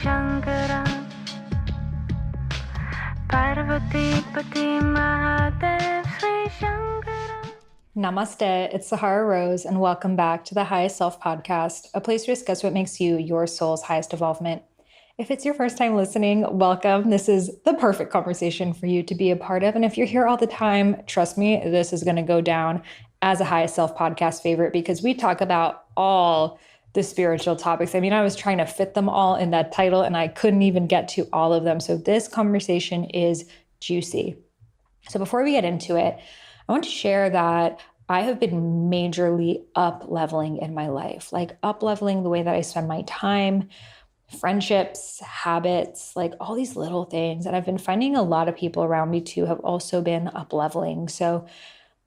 Shankara Parvati Pati Mahadev Sri Shankara. Namaste, it's Sahara Rose, and welcome back to the Highest Self podcast, a place to discuss what makes you your soul's highest evolvement. If it's your first time listening, welcome. This is the perfect conversation for you to be a part of. And if you're here all the time, trust me, this is going to go down as a Highest Self podcast favorite because we talk about all the spiritual topics. I mean, I was trying to fit them all in that title and I couldn't even get to all of them. So this conversation is juicy. So before we get into it, I want to share that I have been majorly up-leveling in my life, like up-leveling the way that I spend my time, friendships, habits, like all these little things. And I've been finding a lot of people around me too have also been up-leveling. So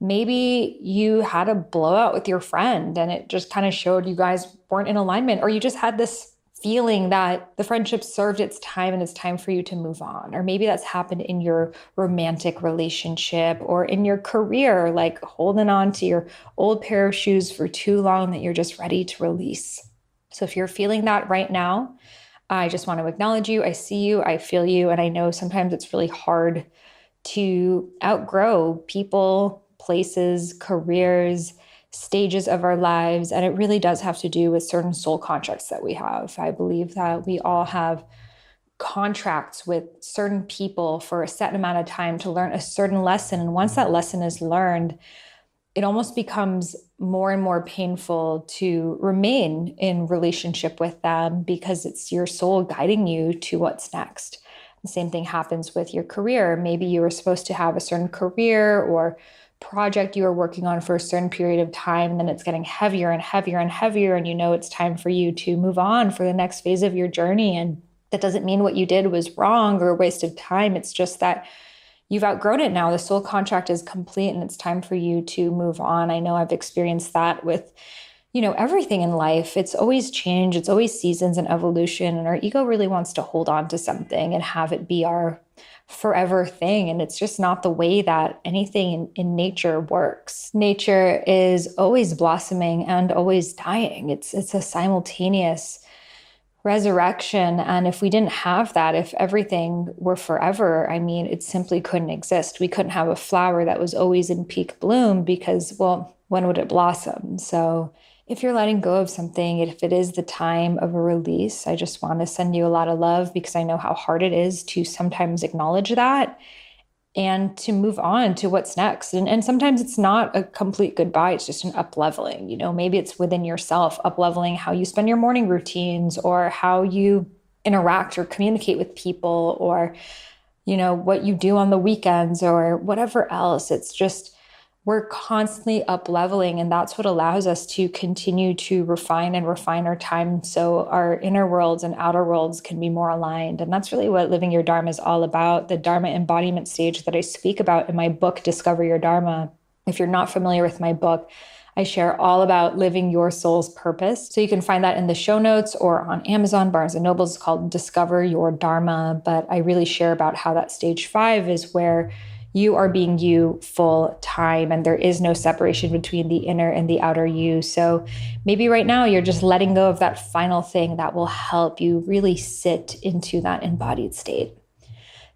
maybe you had a blowout with your friend and it just kind of showed you guys weren't in alignment, or you just had this feeling that the friendship served its time and it's time for you to move on. Or maybe that's happened in your romantic relationship or in your career, like holding on to your old pair of shoes for too long that you're just ready to release. So if you're feeling that right now, I just want to acknowledge you. I see you, I feel you. And I know sometimes it's really hard to outgrow people, places, careers, stages of our lives. And it really does have to do with certain soul contracts that we have. I believe that we all have contracts with certain people for a set amount of time to learn a certain lesson. And once that lesson is learned, it almost becomes more and more painful to remain in relationship with them because it's your soul guiding you to what's next. The same thing happens with your career. Maybe you were supposed to have a certain career or project you were working on for a certain period of time, and then it's getting heavier and heavier and heavier, and you know it's time for you to move on for the next phase of your journey. And that doesn't mean what you did was wrong or a waste of time. It's just that you've outgrown it now. The soul contract is complete and it's time for you to move on. I know I've experienced that with, everything in life. It's always change. It's always seasons and evolution. And our ego really wants to hold on to something and have it be our forever thing. And it's just not the way that anything in nature works. Nature is always blossoming and always dying. It's a simultaneous resurrection. And if we didn't have that, if everything were forever, I mean, it simply couldn't exist. We couldn't have a flower that was always in peak bloom because, well, when would it blossom? So if you're letting go of something, if it is the time of a release, I just want to send you a lot of love because I know how hard it is to sometimes acknowledge that and to move on to what's next. And sometimes it's not a complete goodbye. It's just an up-leveling. Maybe it's within yourself, up-leveling how you spend your morning routines or how you interact or communicate with people or, what you do on the weekends or whatever else. It's just, we're constantly up-leveling, and that's what allows us to continue to refine our time so our inner worlds and outer worlds can be more aligned. And that's really what Living Your Dharma is all about, the Dharma embodiment stage that I speak about in my book, Discover Your Dharma. If you're not familiar with my book, I share all about living your soul's purpose. So you can find that in the show notes or on Amazon, Barnes & Noble. It's called Discover Your Dharma. But I really share about how that stage 5 is where you are being you full time, and there is no separation between the inner and the outer you. So maybe right now you're just letting go of that final thing that will help you really sit into that embodied state.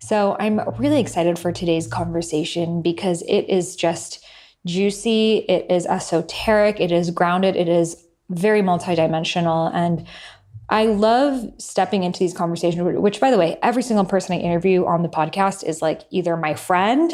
So I'm really excited for today's conversation because it is just juicy, it is esoteric, it is grounded, it is very multidimensional. And I love stepping into these conversations, which, by the way, every single person I interview on the podcast is like either my friend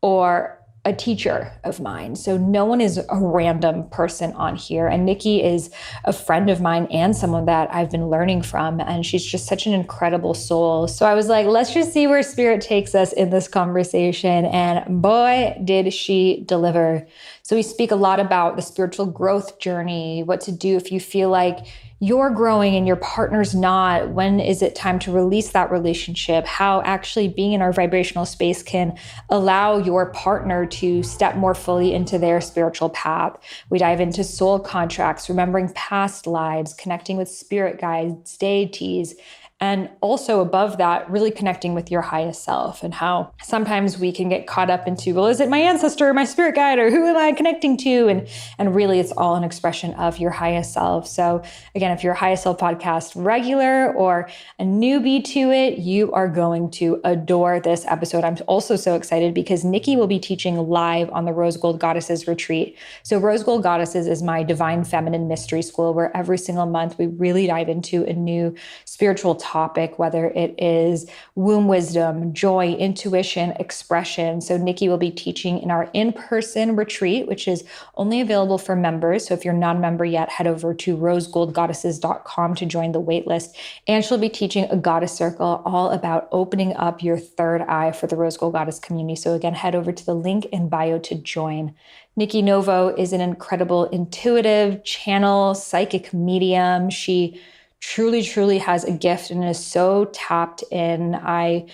or a teacher of mine. So no one is a random person on here. And Nikki is a friend of mine and someone that I've been learning from. And she's just such an incredible soul. So I was like, let's just see where spirit takes us in this conversation. And boy, did she deliver. So we speak a lot about the spiritual growth journey, what to do if you feel like you're growing and your partner's not. When is it time to release that relationship? How actually being in our vibrational space can allow your partner to step more fully into their spiritual path. We dive into soul contracts, remembering past lives, connecting with spirit guides, deities, And also above that, really connecting with your highest self, and how sometimes we can get caught up into, well, is it my ancestor or my spirit guide, or who am I connecting to? And really it's all an expression of your highest self. So again, if you're a highest self podcast regular or a newbie to it, you are going to adore this episode. I'm also so excited because Nikki will be teaching live on the Rose Gold Goddesses retreat. So Rose Gold Goddesses is my divine feminine mystery school where every single month we really dive into a new spiritual topic, whether it is womb wisdom, joy, intuition, expression. So Nikki will be teaching in our in-person retreat, which is only available for members. So if you're not a member yet, head over to rosegoldgoddesses.com to join the waitlist. And she'll be teaching a goddess circle all about opening up your third eye for the Rose Gold Goddess community. So again, head over to the link in bio to join. Nikki Novo is an incredible intuitive channel, psychic medium. She truly has a gift and is so tapped in. I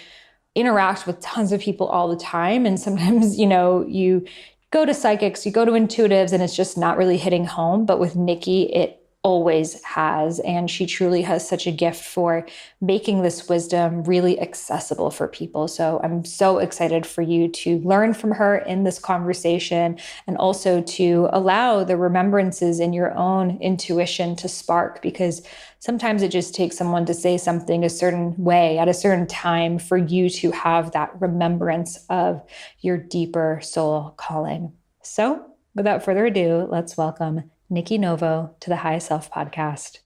interact with tons of people all the time. And sometimes, you go to psychics, you go to intuitives, and it's just not really hitting home. But with Nikki, it always has. And she truly has such a gift for making this wisdom really accessible for people. So I'm so excited for you to learn from her in this conversation, and also to allow the remembrances in your own intuition to spark, because sometimes it just takes someone to say something a certain way at a certain time for you to have that remembrance of your deeper soul calling. So without further ado, let's welcome Nikki Novo to the High Self podcast.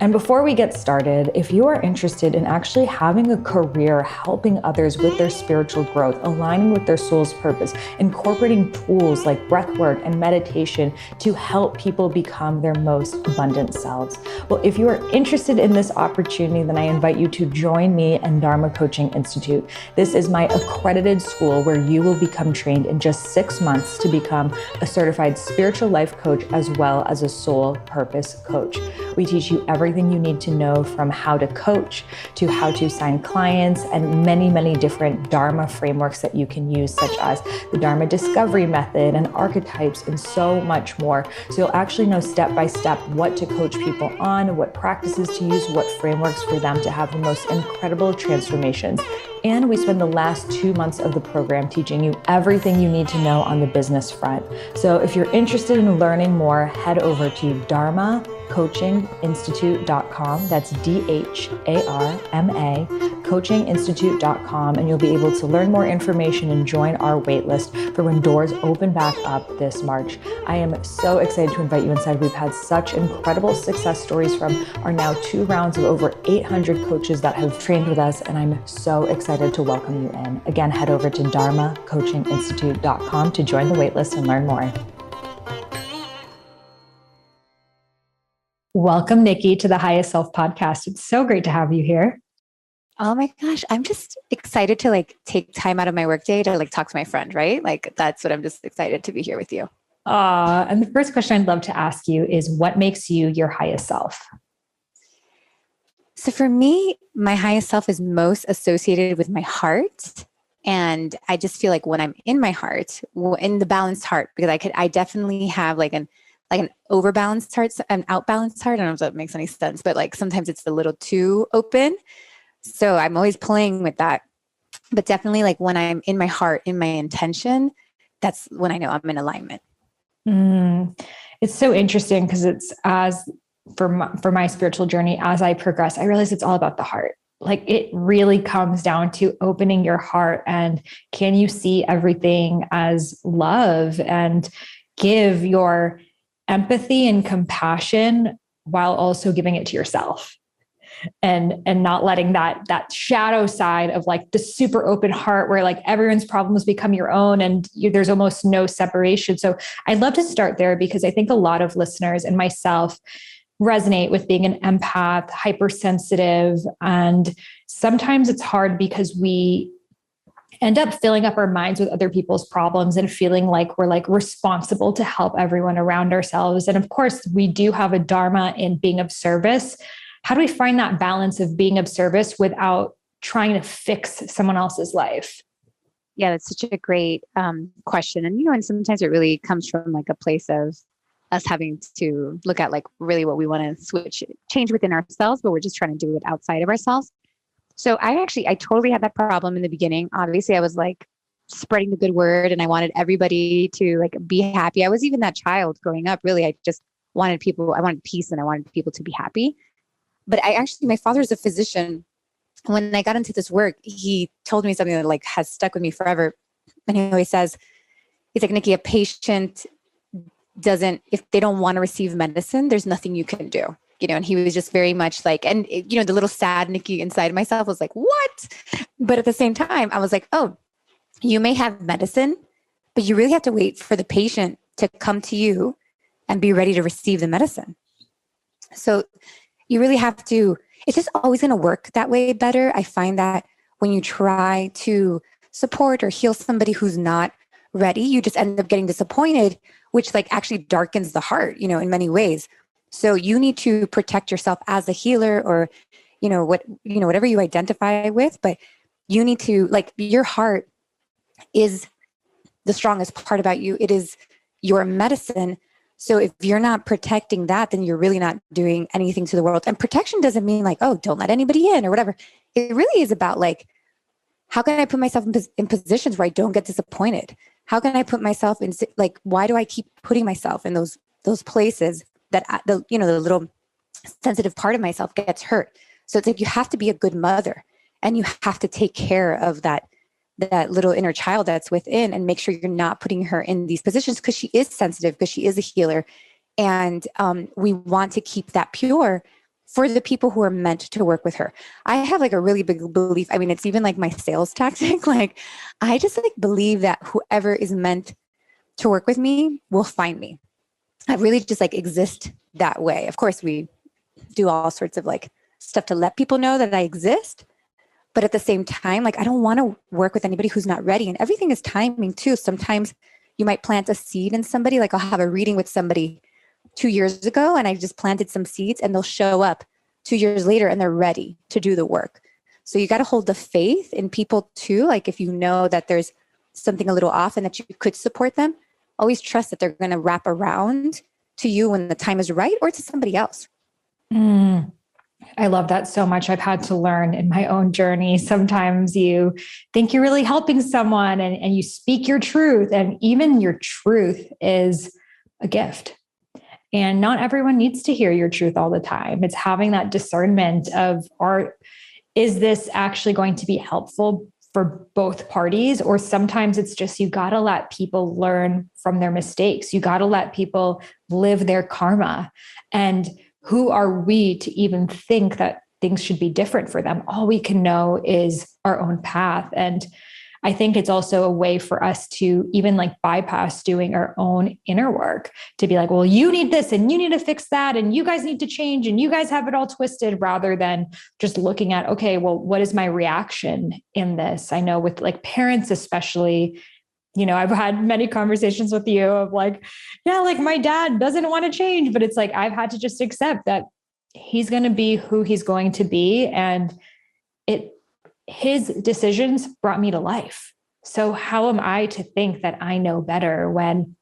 And before we get started, if you are interested in actually having a career helping others with their spiritual growth, aligning with their soul's purpose, incorporating tools like breathwork and meditation to help people become their most abundant selves, well, if you are interested in this opportunity, then I invite you to join me and Dharma Coaching Institute. This is my accredited school where you will become trained in just 6 months to become a certified spiritual life coach as well as a soul purpose coach. We teach you everything you need to know, from how to coach to how to sign clients, and many different Dharma frameworks that you can use, such as the Dharma discovery method and archetypes and so much more. So you'll actually know step by step what to coach people on, what practices to use, what frameworks for them to have the most incredible transformations. And we spend the last 2 months of the program teaching you everything you need to know on the business front. So if you're interested in learning more, head over to dharmacoachinginstitute.com. That's DHARMA, coachinginstitute.com. And you'll be able to learn more information and join our waitlist for when doors open back up this March. I am so excited to invite you inside. We've had such incredible success stories from our now 2 rounds of over 800 coaches that have trained with us. And I'm so excited to welcome you in. Again, head over to dharmacoachinginstitute.com to join the waitlist and learn more. Welcome, Nikki, to the Highest Self podcast. It's so great to have you here. Oh my gosh. I'm just excited to take time out of my workday to talk to my friend, right? That's what I'm just excited to be here with you. And the first question I'd love to ask you is, what makes you your highest self? So for me, my highest self is most associated with my heart. And I just feel like when I'm in my heart, in the balanced heart, because I definitely have an overbalanced heart, an outbalanced heart. I don't know if that makes any sense, but sometimes it's a little too open. So I'm always playing with that. But definitely when I'm in my heart, in my intention, that's when I know I'm in alignment. It's so interesting because for my spiritual journey, as I progress, I realize it's all about the heart. It really comes down to opening your heart, and can you see everything as love and give your empathy and compassion while also giving it to yourself, and not letting that shadow side of the super open heart where everyone's problems become your own and there's almost no separation. So I'd love to start there, because I think a lot of listeners and myself resonate with being an empath, hypersensitive. And sometimes it's hard because we end up filling up our minds with other people's problems and feeling like we're responsible to help everyone around ourselves. And of course, we do have a dharma in being of service. How do we find that balance of being of service without trying to fix someone else's life? Yeah, that's such a great question. And, and sometimes it really comes from a place of us having to look at like really what we want to change within ourselves, but we're just trying to do it outside of ourselves. So I totally had that problem in the beginning. Obviously I was like spreading the good word and I wanted everybody to like be happy. I was even that child growing up. Really, I wanted peace and I wanted people to be happy. But my father's a physician. When I got into this work, he told me something that like has stuck with me forever. And he always says, he's like, Nikki, a patient if they don't want to receive medicine, there's nothing you can do. And he was just very much like, and the little sad Nikki inside myself was like, what? But at the same time, I was like, oh, you may have medicine, but you really have to wait for the patient to come to you and be ready to receive the medicine. So you really have to, it's just always going to work that way better. I find that when you try to support or heal somebody who's not ready, you just end up getting disappointed, which like actually darkens the heart, in many ways. So you need to protect yourself as a healer or, whatever you identify with, but you need to like your heart is the strongest part about you. It is your medicine. So if you're not protecting that, then you're really not doing anything to the world. And protection doesn't mean like, oh, don't let anybody in or whatever. It really is about like, how can I put myself in positions where I don't get disappointed? How can I put myself in, like, why do I keep putting myself in those places that the little sensitive part of myself gets hurt? So it's like, you have to be a good mother and you have to take care of that little inner child that's within and make sure you're not putting her in these positions because she is sensitive, because she is a healer. And we want to keep that pure for the people who are meant to work with her. I have like a really big belief. I mean, it's even like my sales tactic. Like, I just like believe that whoever is meant to work with me will find me. I really just like exist that way. Of course, we do all sorts of like stuff to let people know that I exist. But at the same time, like, I don't want to work with anybody who's not ready. And everything is timing too. Sometimes you might plant a seed in somebody. Like, I'll have a reading with somebody 2 years ago and I just planted some seeds and they'll show up 2 years later and they're ready to do the work. So you got to hold the faith in people too. Like, if you know that there's something a little off and that you could support them, always trust that they're going to wrap around to you when the time is right or to somebody else. I love that so much. I've had to learn in my own journey. Sometimes you think you're really helping someone and you speak your truth, and even your truth is a gift. And not everyone needs to hear your truth all the time. It's having that discernment of, is this actually going to be helpful for both parties? Or sometimes it's just, you got to let people learn from their mistakes. You got to let people live their karma. And who are we to even think that things should be different for them? All we can know is our own path. And I think it's also a way for us to even like bypass doing our own inner work, to be like, well, you need this and you need to fix that. And you guys need to change and you guys have it all twisted, rather than just looking at, okay, well, what is my reaction in this? I know with like parents, especially, I've had many conversations with you of like, yeah, like my dad doesn't want to change, but it's like, I've had to just accept that he's going to be who he's going to be. And his decisions brought me to life. So how am I to think that I know better when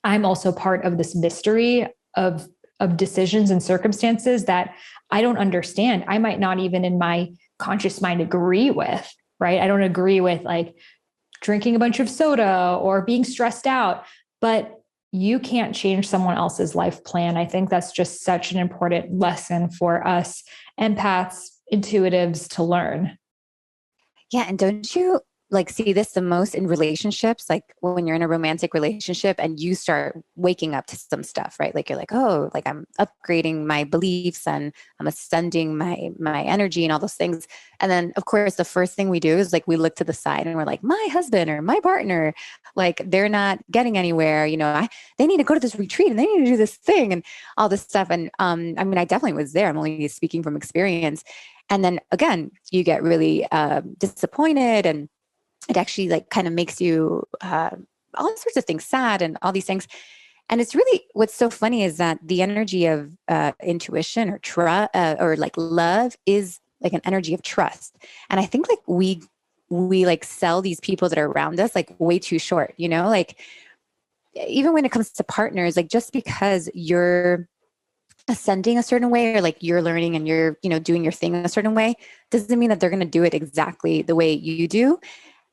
I'm also part of this mystery of decisions and circumstances that I don't understand? I might not even in my conscious mind agree with, right? I don't agree with like drinking a bunch of soda or being stressed out, but you can't change someone else's life plan. I think that's just such an important lesson for us empaths, intuitives to learn. Yeah. And don't you like see this the most in relationships? Like when you're in a romantic relationship and you start waking up to some stuff, right? Like you're like, oh, like I'm upgrading my beliefs and I'm ascending my energy and all those things. And then of course, the first thing we do is like, we look to the side and we're like, my husband or my partner, like they're not getting anywhere. They need to go to this retreat and they need to do this thing and all this stuff. And I mean, I definitely was there. I'm only speaking from experience. And then again, you get really disappointed, and it actually like kind of makes you all sorts of things sad and all these things. And it's really, what's so funny is that the energy of intuition or trust or like love is like an energy of trust. And I think like we like sell these people that are around us like way too short, like even when it comes to partners, like just because you're ascending a certain way, or like you're learning and you're, doing your thing a certain way, doesn't mean that they're going to do it exactly the way you do.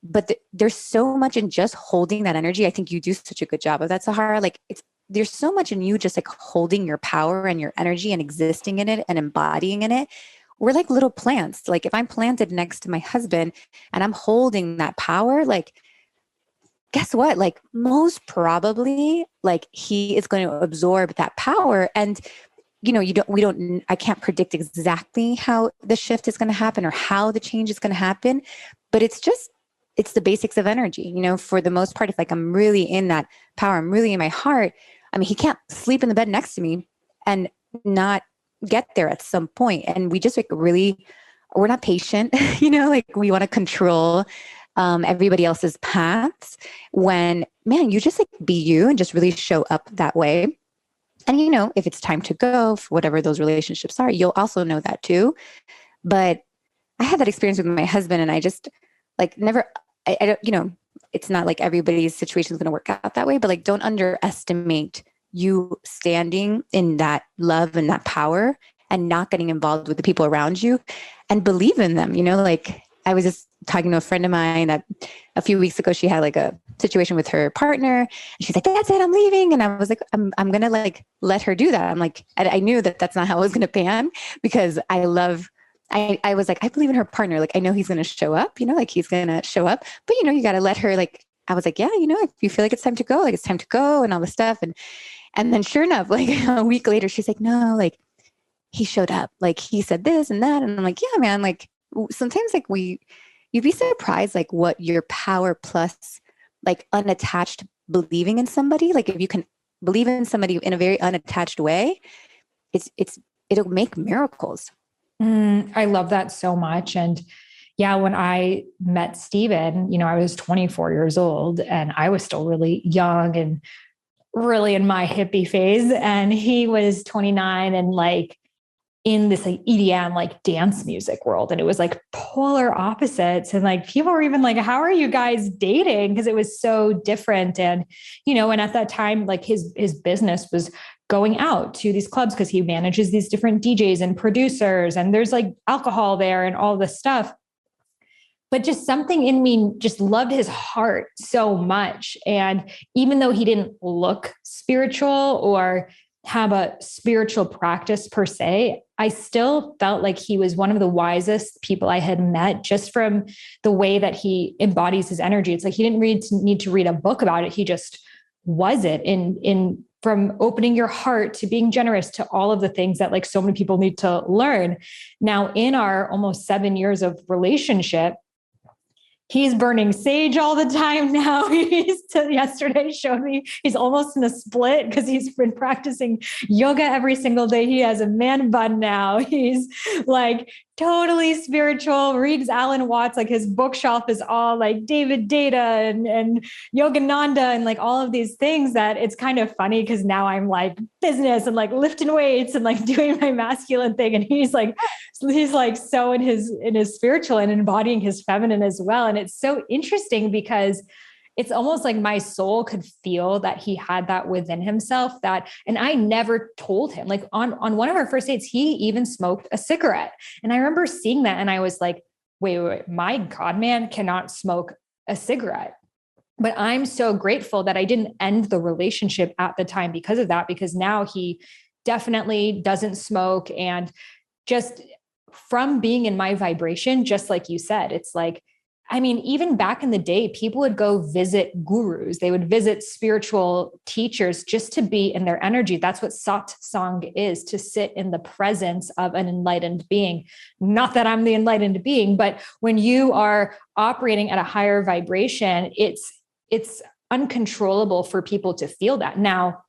But there's so much in just holding that energy. I think you do such a good job of that, Sahara. Like there's so much in you just like holding your power and your energy and existing in it and embodying in it. We're like little plants. Like if I'm planted next to my husband and I'm holding that power, like guess what? Like most probably, like he is going to absorb that power. And I can't predict exactly how the shift is going to happen or how the change is going to happen, but it's the basics of energy, for the most part. If like I'm really in that power, I'm really in my heart. I mean, he can't sleep in the bed next to me and not get there at some point. And we just like we're not patient, like we want to control everybody else's paths, when, man, you just like be you and just really show up that way. And, if it's time to go for whatever those relationships are, you'll also know that too. But I had that experience with my husband, and I just like never, I don't, it's not like everybody's situation is going to work out that way, but like, don't underestimate you standing in that love and that power and not getting involved with the people around you, and believe in them. Like I was just talking to a friend of mine that a few weeks ago, she had like a situation with her partner, and she's like, that's it, I'm leaving. And I was like, I'm going to like let her do that. I'm like, I knew that that's not how it was going to pan, because I was like, I believe in her partner. Like, I know he's going to show up, like he's going to show up, but you got to let her, like, I was like, yeah, if you feel like it's time to go, like it's time to go and all this stuff. And then sure enough, like a week later, she's like, no, like he showed up, like he said this and that. And I'm like, yeah, man, like sometimes like you'd be surprised, like what your power plus like unattached believing in somebody, like if you can believe in somebody in a very unattached way, it'll make miracles. I love that so much. And yeah, when I met Steven, I was 24 years old and I was still really young and really in my hippie phase. And he was 29 and like in this like EDM, like dance music world. And it was like polar opposites. And like people were even like, how are you guys dating? Because it was so different. And, and at that time, like his business was going out to these clubs because he manages these different DJs and producers. And there's like alcohol there and all this stuff. But just something in me just loved his heart so much. And even though he didn't look spiritual or have a spiritual practice per se, I still felt like he was one of the wisest people I had met, just from the way that he embodies his energy. It's like he didn't need to read a book about it. He just was it in from opening your heart to being generous to all of the things that like so many people need to learn. Now, in our almost 7 years of relationship, he's burning sage all the time now. Yesterday showed me he's almost in a split because he's been practicing yoga every single day. He has a man bun now. He's like totally spiritual, reads Alan Watts, like his bookshelf is all like David Data and Yogananda and like all of these things that it's kind of funny because now I'm like business and like lifting weights and like doing my masculine thing. And he's like so in his spiritual and embodying his feminine as well. And it's so interesting because it's almost like my soul could feel that he had that within himself, and I never told him. Like on one of our first dates, he even smoked a cigarette. And I remember seeing that and I was like, wait, my God, man cannot smoke a cigarette. But I'm so grateful that I didn't end the relationship at the time because of that, because now he definitely doesn't smoke. And just from being in my vibration, just like you said, it's like, I mean, even back in the day, people would go visit gurus. They would visit spiritual teachers just to be in their energy. That's what satsang is, to sit in the presence of an enlightened being. Not that I'm the enlightened being, but when you are operating at a higher vibration, it's uncontrollable for people to feel that. Now,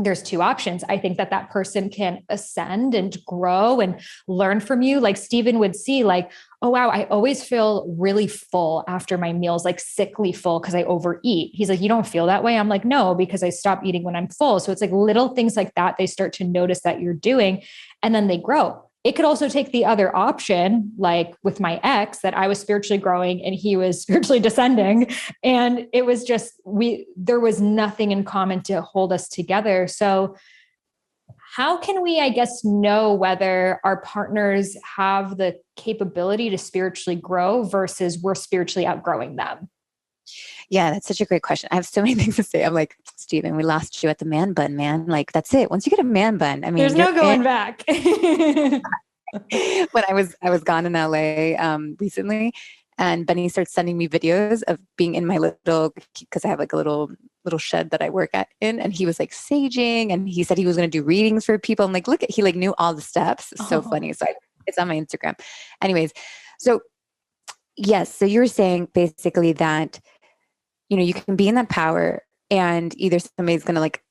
there's two options. I think that person can ascend and grow and learn from you. Like Stephen would see like, oh, wow, I always feel really full after my meals, like sickly full because I overeat. He's like, you don't feel that way? I'm like, no, because I stop eating when I'm full. So it's like little things like that. They start to notice that you're doing, and then they grow. it could also take the other option, like with my ex, that I was spiritually growing and he was spiritually descending. And it was just, there was nothing in common to hold us together. So how can we, I guess, know whether our partners have the capability to spiritually grow versus we're spiritually outgrowing them? Yeah, that's such a great question. I have so many things to say. I'm like, Stephen, we lost you at the man bun, man. Like, that's it. Once you get a man bun, I mean, there's no going back. When I was gone in LA recently, and Benny starts sending me videos of being in my little, because I have like a little shed that I work at in, and he was like saging, and he said he was going to do readings for people. I'm like, look at, he like knew all the steps. It's so funny. So it's on my Instagram. Anyways, so yes, so you were saying basically that, you know, you can be in that power and either somebody's going to like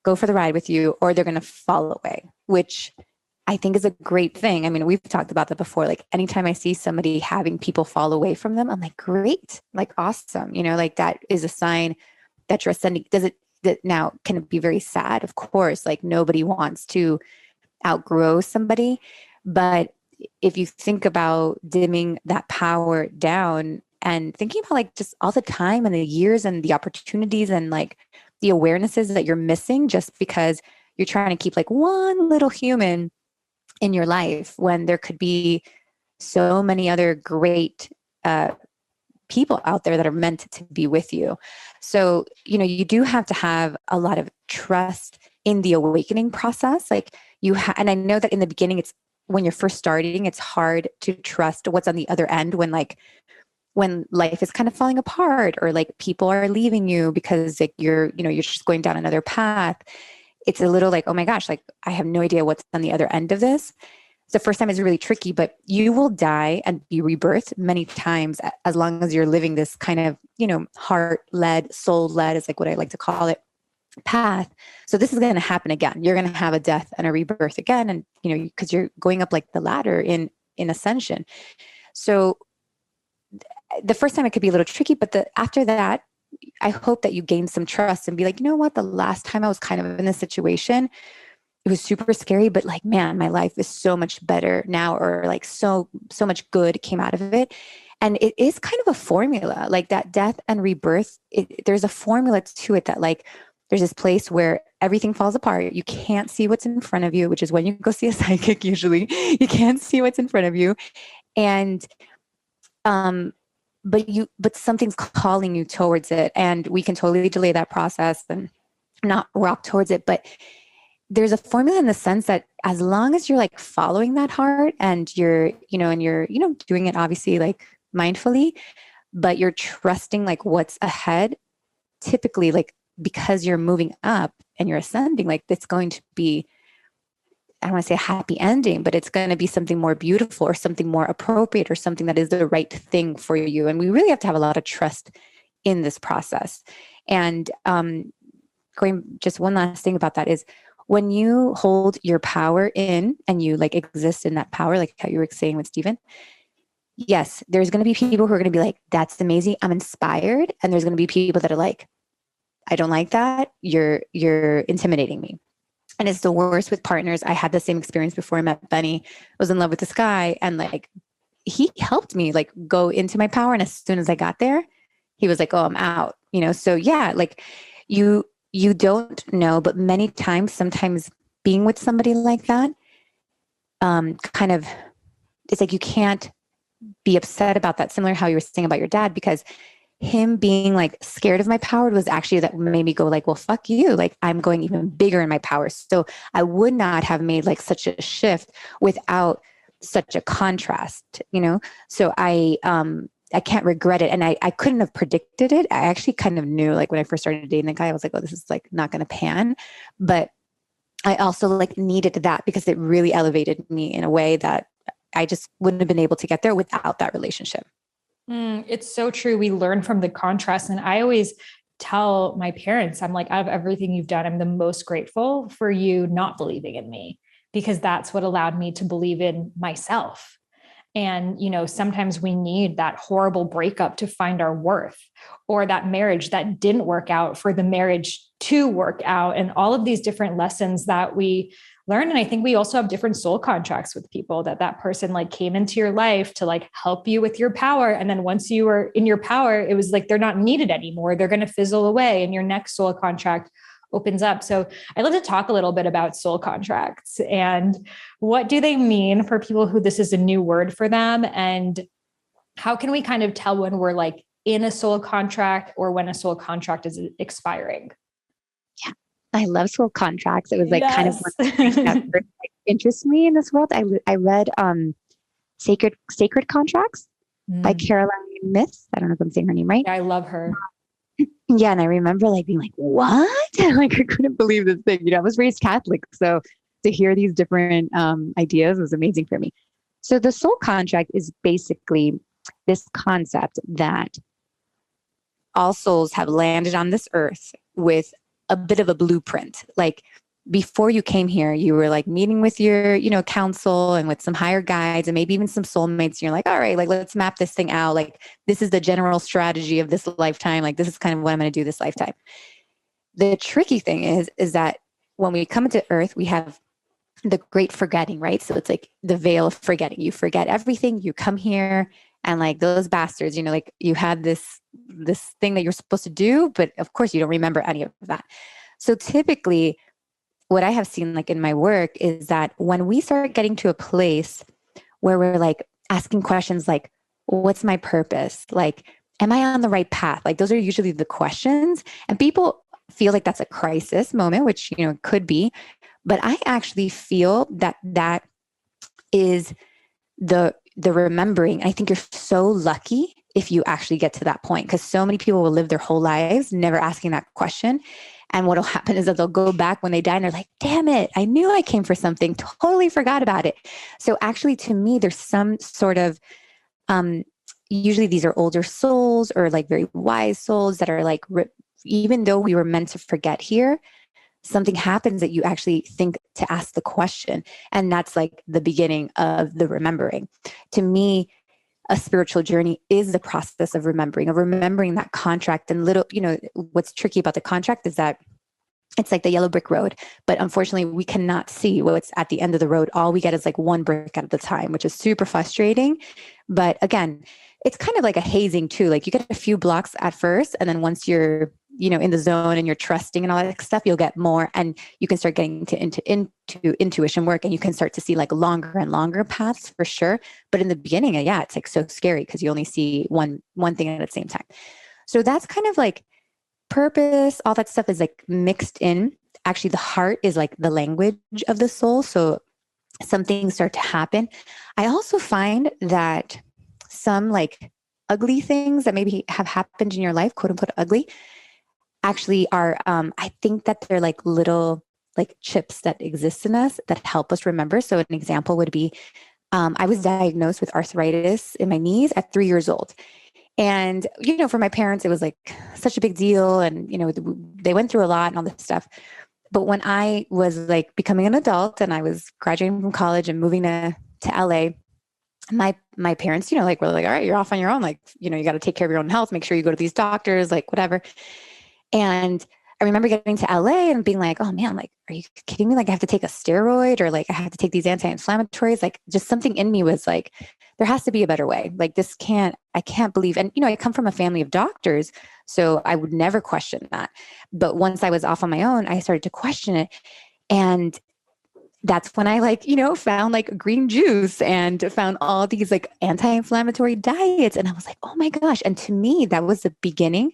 go for the ride with you or they're going to fall away, which I think is a great thing. I mean, we've talked about that before. Like anytime I see somebody having people fall away from them, I'm like, great, like awesome. You know, like that is a sign that you're ascending. Now, can it be very sad? Of course, like nobody wants to outgrow somebody. But if you think about dimming that power down and thinking about like just all the time and the years and the opportunities and like the awarenesses that you're missing just because you're trying to keep like one little human in your life when there could be so many other great people out there that are meant to be with you. So, you know, you do have to have a lot of trust in the awakening process. Like and I know that in the beginning, it's when you're first starting, it's hard to trust what's on the other end when life is kind of falling apart or like people are leaving you because like you're just going down another path. It's a little like, oh my gosh, like I have no idea what's on the other end of this. The first time is really tricky, but you will die and be rebirthed many times as long as you're living this kind of, you know, heart-led, soul-led is like what I like to call it, path. So this is going to happen again. You're going to have a death and a rebirth again. And, you know, because you're going up like the ladder in ascension. So the first time it could be a little tricky, but after that, I hope that you gain some trust and be like, you know what, the last time I was kind of in this situation, it was super scary, but like, man, my life is so much better now, or like so much good came out of it. And it is kind of a formula, like that death and rebirth. There's a formula to it that like, there's this place where everything falls apart. You can't see what's in front of you, which is when you go see a psychic, usually you can't see what's in front of you. And, but something's calling you towards it, and we can totally delay that process and not walk towards it. But there's a formula in the sense that as long as you're like following that heart and you're doing it obviously like mindfully, but you're trusting like what's ahead, typically like because you're moving up and you're ascending, like it's going to be, I don't want to say a happy ending, but it's going to be something more beautiful or something more appropriate or something that is the right thing for you. And we really have to have a lot of trust in this process. And going just one last thing about that is when you hold your power in and you like exist in that power, like how you were saying with Stephen, yes, there's going to be people who are going to be like, that's amazing, I'm inspired. And there's going to be people that are like, I don't like that. You're intimidating me. And it's the worst with partners. I had the same experience before I met Benny. I was in love with this guy, and like he helped me like go into my power. And as soon as I got there, he was like, oh, I'm out, you know? So yeah, like you don't know, but many times, sometimes being with somebody like that, kind of, it's like, you can't be upset about that. Similar to how you were saying about your dad, because him being like scared of my power was actually that made me go like, well, fuck you. Like I'm going even bigger in my power. So I would not have made like such a shift without such a contrast, you know? So I can't regret it. And I couldn't have predicted it. I actually kind of knew, like when I first started dating the guy, I was like, oh, this is like not going to pan. But I also like needed that because it really elevated me in a way that I just wouldn't have been able to get there without that relationship. It's so true. We learn from the contrast. And I always tell my parents, I'm like, out of everything you've done, I'm the most grateful for you not believing in me, because that's what allowed me to believe in myself. And, you know, sometimes we need that horrible breakup to find our worth, or that marriage that didn't work out for the marriage to work out and all of these different lessons that we learn. And I think we also have different soul contracts with people that person like came into your life to like help you with your power. And then once you were in your power, it was like, they're not needed anymore. They're going to fizzle away and your next soul contract opens up. So I'd love to talk a little bit about soul contracts and what do they mean for people who this is a new word for them, and how can we kind of tell when we're like in a soul contract or when a soul contract is expiring? Yeah, I love soul contracts. It was like kind of Yes. one of the things that first, like, interests me in this world. I read Sacred Contracts by Caroline Myss. I don't know if I'm saying her name right. Yeah, I love her. Yeah, and I remember like being like, what? Like I couldn't believe this thing. You know, I was raised Catholic, so to hear these different ideas was amazing for me. So the soul contract is basically this concept that all souls have landed on this earth with a bit of a blueprint. Like before you came here, you were like meeting with your, you know, council and with some higher guides and maybe even some soulmates. And you're like, all right, like let's map this thing out. Like this is the general strategy of this lifetime. Like this is kind of what I'm going to do this lifetime. The tricky thing is that when we come into earth, we have the great forgetting, right? So it's like the veil of forgetting. You forget everything. You come here and like those bastards, you know, like you had this thing that you're supposed to do, but of course you don't remember any of that. So typically what I have seen like in my work is that when we start getting to a place where we're like asking questions like, what's my purpose? Like, am I on the right path? Like those are usually the questions, and people feel like that's a crisis moment, which, you know, could be, but I actually feel that that is the remembering. I think you're so lucky if you actually get to that point, because so many people will live their whole lives never asking that question. And what'll happen is that they'll go back when they die and they're like, damn it, I knew I came for something, totally forgot about it. So actually to me, there's some sort of, usually these are older souls or like very wise souls that are like, even though we were meant to forget here, something happens that you actually think to ask the question. And that's like the beginning of the remembering. To me, a spiritual journey is the process of remembering that contract. And little, you know, what's tricky about the contract is that it's like the yellow brick road, but unfortunately we cannot see what's at the end of the road. All we get is like one brick at a time, which is super frustrating. But again, it's kind of like a hazing too. Like you get a few blocks at first, and then once you're, you know, in the zone and you're trusting and all that stuff, you'll get more, and you can start getting into intuition work, and you can start to see like longer and longer paths for sure. But in the beginning, yeah, it's like so scary because you only see one thing at the same time. So that's kind of like purpose, all that stuff is like mixed in. Actually, the heart is like the language of the soul. So some things start to happen. I also find that some like ugly things that maybe have happened in your life, quote unquote ugly, actually are, I think that they're like little like chips that exist in us that help us remember. So an example would be, I was diagnosed with arthritis in my knees at 3 years old. And, you know, for my parents, it was like such a big deal. And, you know, they went through a lot and all this stuff. But when I was like becoming an adult and I was graduating from college and moving to LA, my parents, you know, like were like, all right, you're off on your own. Like, you know, you got to take care of your own health, make sure you go to these doctors, like whatever. And I remember getting to LA and being like, oh man, like, are you kidding me? Like I have to take a steroid, or like I have to take these anti-inflammatories. Like just something in me was like, there has to be a better way. Like I can't believe. And, you know, I come from a family of doctors, so I would never question that. But once I was off on my own, I started to question it. And that's when I like, you know, found like green juice and found all these like anti-inflammatory diets. And I was like, oh my gosh. And to me, that was the beginning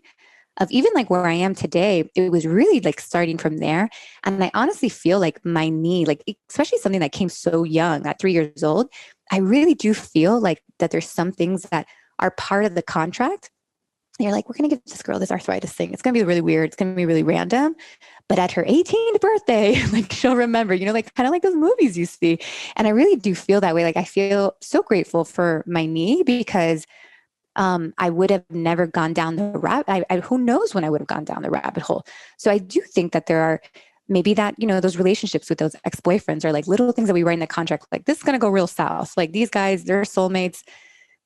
of even like where I am today. It was really like starting from there. And I honestly feel like my knee, like especially something that came so young at 3 years old, I really do feel like that there's some things that are part of the contract. And you're like, we're going to give this girl this arthritis thing. It's going to be really weird. It's going to be really random. But at her 18th birthday, like she'll remember, you know, like kind of like those movies you see. And I really do feel that way. Like I feel so grateful for my knee because I would have never gone down the rabbit. Who knows when I would have gone down the rabbit hole. So I do think that there are maybe that, you know, those relationships with those ex-boyfriends are like little things that we write in the contract. Like this is going to go real south. Like these guys, they're soulmates.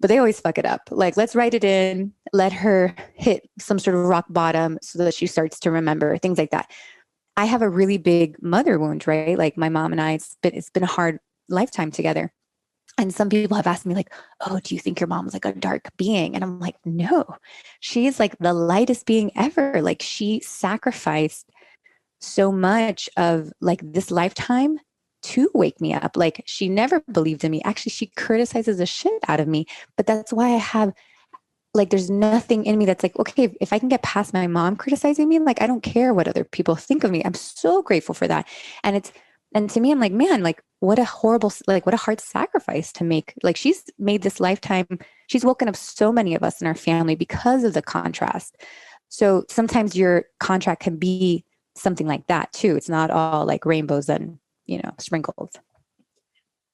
but they always fuck it up. Like, let's write it in, let her hit some sort of rock bottom so that she starts to remember things like that. I have a really big mother wound, right? Like my mom and I, it's been a hard lifetime together. And some people have asked me like, oh, do you think your mom's like a dark being? And I'm like, no, she is like the lightest being ever. Like she sacrificed so much of like this lifetime to wake me up. Like she never believed in me. Actually, she criticizes the shit out of me. But that's why I have like, there's nothing in me that's like, okay, if I can get past my mom criticizing me, like, I don't care what other people think of me. I'm so grateful for that. And to me, I'm like, man, like what a horrible, like what a hard sacrifice to make. Like she's made this lifetime. She's woken up so many of us in our family because of the contrast. So sometimes your contract can be something like that too. It's not all like rainbows and, sprinkles.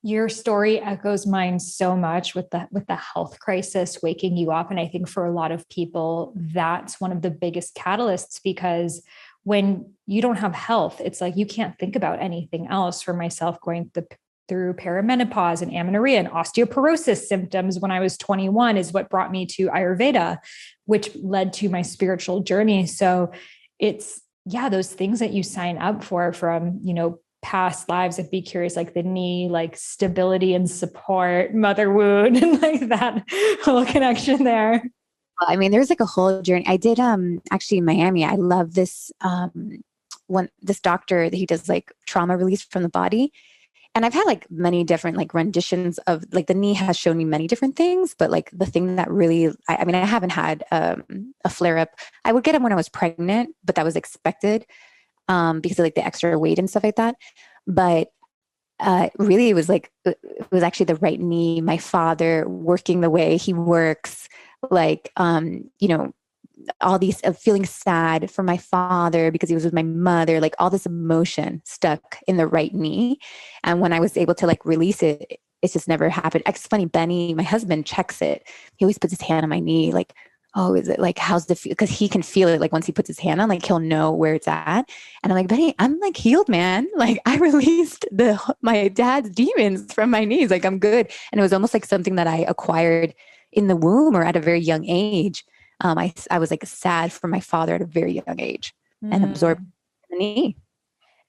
Your story echoes mine so much with the health crisis waking you up. And I think for a lot of people, that's one of the biggest catalysts, because when you don't have health, it's like you can't think about anything else. For myself, going through perimenopause and amenorrhea and osteoporosis symptoms when I was 21 is what brought me to Ayurveda, which led to my spiritual journey. So it's, those things that you sign up for from, past lives. I'd be curious, like the knee, like stability and support, mother wound, and like that whole connection there. I mean, there's like a whole journey. I did actually in Miami. I love this this doctor that he does like trauma release from the body. And I've had like many different like renditions of like the knee has shown me many different things, but like the thing that really, I mean, I haven't had a flare up. I would get them when I was pregnant, but that was expected. Because of like the extra weight and stuff like that. But really it was actually the right knee, my father working the way he works, like, all these feeling sad for my father because he was with my mother, like all this emotion stuck in the right knee. And when I was able to like release it, it's just never happened. It's funny, Benny, my husband, checks it. He always puts his hand on my knee, like, oh, is it like, how's the feel? Because he can feel it. Like once he puts his hand on, like he'll know where it's at. And I'm like, Benny, I'm like healed, man. Like I released my dad's demons from my knees. Like I'm good. And it was almost like something that I acquired in the womb or at a very young age. I was like sad for my father at a very young age and absorbed the knee.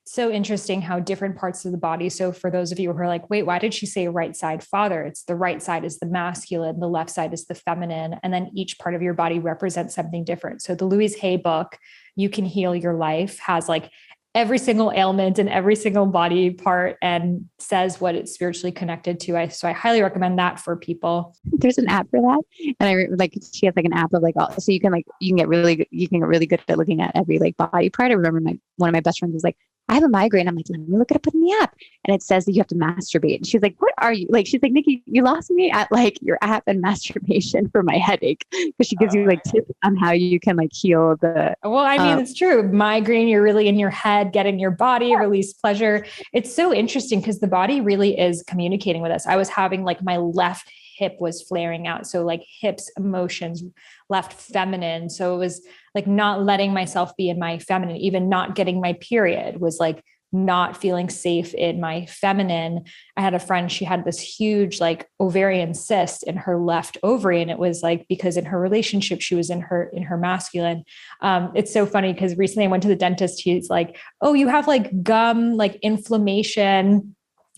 So interesting how different parts of the body. So for those of you who are like, wait, why did she say right side father? It's the right side is the masculine, the left side is the feminine. And then each part of your body represents something different. So the Louise Hay book, You Can Heal Your Life, has like every single ailment and every single body part and says what it's spiritually connected to. So I highly recommend that for people. There's an app for that. And she has like an app of like, so you can get really good at looking at every like body part. I remember one of my best friends was like, I have a migraine. I'm like, let me look it up in the app. And it says that you have to masturbate. And she's like, what are you? Like, she's like, Nikki, you lost me at like your app and masturbation for my headache. Because she gives you like tips on how you can like heal the. Well, I mean, it's true. Migraine, you're really in your head, getting your body release pleasure. It's so interesting because the body really is communicating with us. I was having like my left hip was flaring out. So like hips, emotions, left feminine. So it was like not letting myself be in my feminine, even not getting my period was like not feeling safe in my feminine. I had a friend, she had this huge like ovarian cyst in her left ovary. And it was like, because in her relationship, she was in her masculine. It's so funny because recently I went to the dentist. He's like, oh, you have like gum, like inflammation.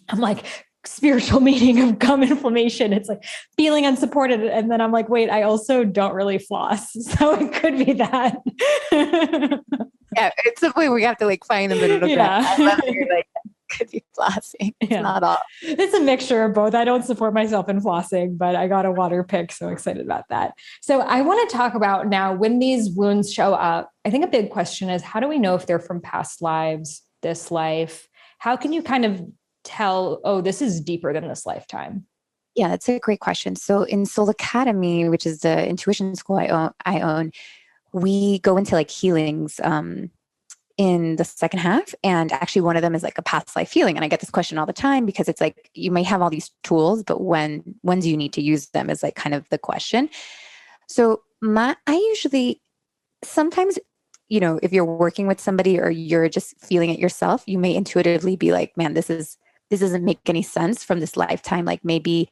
I'm like, spiritual meaning of gum inflammation. It's like feeling unsupported. And then I'm like, wait, I also don't really floss. So it could be that. Yeah. It's a way we have to like find the middle ground. I love that you're like, could be flossing. It's not all. It's a mixture of both. I don't support myself in flossing, but I got a water pick. So excited about that. So I want to talk about now when these wounds show up. I think a big question is, how do we know if they're from past lives, this life? How can you kind of tell, oh, this is deeper than this lifetime? Yeah, that's a great question. So in Soul Academy, which is the intuition school I own, we go into like healings in the second half. And actually one of them is like a past life healing. And I get this question all the time because it's like, you may have all these tools, but when do you need to use them is like kind of the question. So I usually, sometimes, if you're working with somebody or you're just feeling it yourself, you may intuitively be like, man, this doesn't make any sense from this lifetime. Like maybe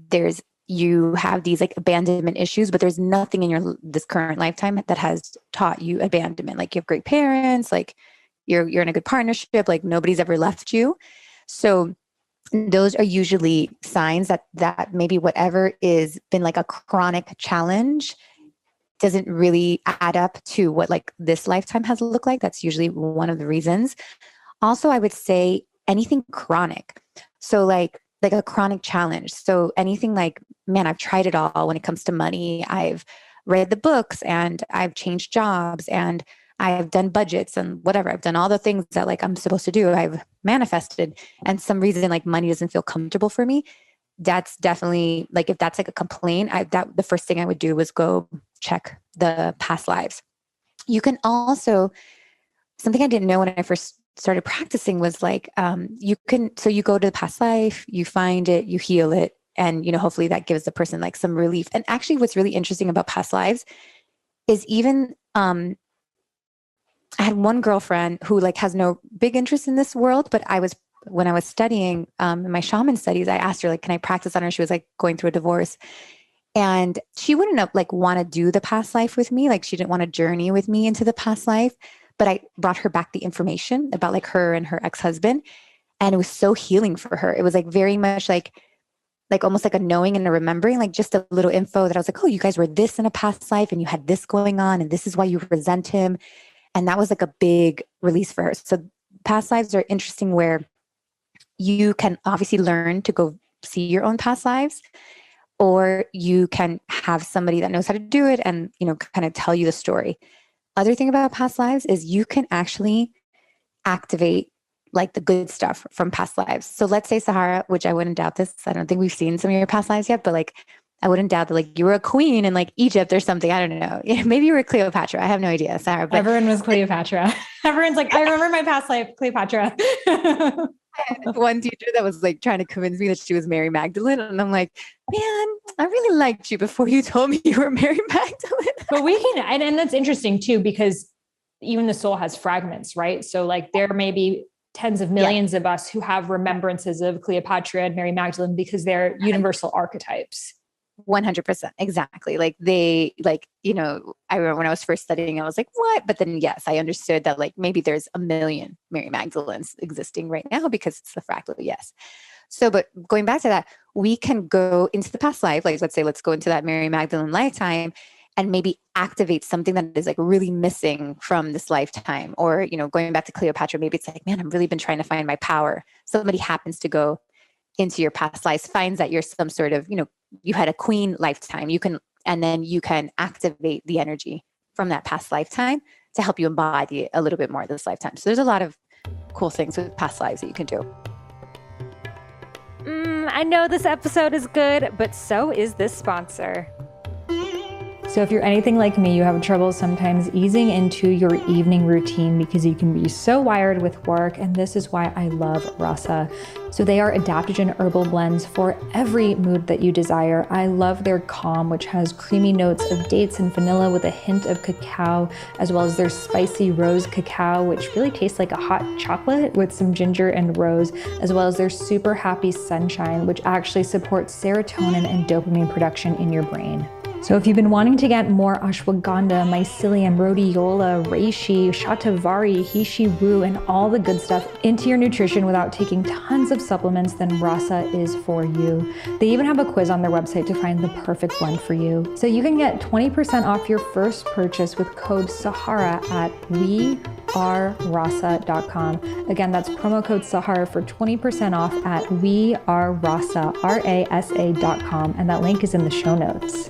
there's you have these like abandonment issues, but there's nothing in this current lifetime that has taught you abandonment. Like you have great parents, like you're in a good partnership, like nobody's ever left you. So those are usually signs that maybe whatever is been like a chronic challenge doesn't really add up to what like this lifetime has looked like. That's usually one of the reasons. Also, I would say anything chronic. So like a chronic challenge. So anything like, man, I've tried it all when it comes to money. I've read the books and I've changed jobs and I've done budgets and whatever. I've done all the things that like I'm supposed to do. I've manifested, and some reason like money doesn't feel comfortable for me. That's definitely like, if that's like a complaint, the first thing I would do was go check the past lives. You can also, something I didn't know when I first started practicing was like, you go to the past life, you find it, you heal it. And, hopefully that gives the person like some relief. And actually what's really interesting about past lives is even, I had one girlfriend who like has no big interest in this world, but when I was studying in my shaman studies, I asked her like, can I practice on her? She was like going through a divorce, and she wouldn't like want to do the past life with me. Like she didn't want to journey with me into the past life, but I brought her back the information about like her and her ex-husband. And it was so healing for her. It was like very much like almost like a knowing and a remembering, like just a little info that I was like, oh, you guys were this in a past life and you had this going on and this is why you resent him. And that was like a big release for her. So past lives are interesting, where you can obviously learn to go see your own past lives, or you can have somebody that knows how to do it and, kind of tell you the story. Other thing about past lives is you can actually activate like the good stuff from past lives. So let's say Sahara, which I wouldn't doubt this. I don't think we've seen some of your past lives yet, but like, I wouldn't doubt that like you were a queen in like Egypt or something. I don't know. Maybe you were Cleopatra. I have no idea, Sarah. But everyone was Cleopatra. Everyone's like, I remember my past life, Cleopatra. One teacher that was like trying to convince me that she was Mary Magdalene. And I'm like, man, I really liked you before you told me you were Mary Magdalene. But we can, and that's interesting too, because even the soul has fragments, right? So like there may be tens of millions of us who have remembrances of Cleopatra and Mary Magdalene because they're universal archetypes. 100%. Exactly. Like I remember when I was first studying, I was like, what? But then yes, I understood that like maybe there's a million Mary Magdalenes existing right now because it's the fractal. Yes. So, but going back to that, we can go into the past life. Like, let's go into that Mary Magdalene lifetime and maybe activate something that is like really missing from this lifetime. Or, going back to Cleopatra, maybe it's like, man, I've really been trying to find my power. Somebody happens to go into your past lives, finds that you're some sort of, you had a queen lifetime, and then you can activate the energy from that past lifetime to help you embody a little bit more of this lifetime. So there's a lot of cool things with past lives that you can do. I know this episode is good, but so is this sponsor. So if you're anything like me, you have trouble sometimes easing into your evening routine because you can be so wired with work, and this is why I love Rasa. So they are adaptogen herbal blends for every mood that you desire. I love their Calm, which has creamy notes of dates and vanilla with a hint of cacao, as well as their spicy rose cacao, which really tastes like a hot chocolate with some ginger and rose, as well as their super happy sunshine, which actually supports serotonin and dopamine production in your brain. So if you've been wanting to get more ashwagandha, mycelium, rhodiola, reishi, shatavari, hishi wu, and all the good stuff into your nutrition without taking tons of supplements, then Rasa is for you. They even have a quiz on their website to find the perfect blend for you. So you can get 20% off your first purchase with code Sahara at wearerasa.com. Again, that's promo code Sahara for 20% off at wearerasa, RASA.com. And that link is in the show notes.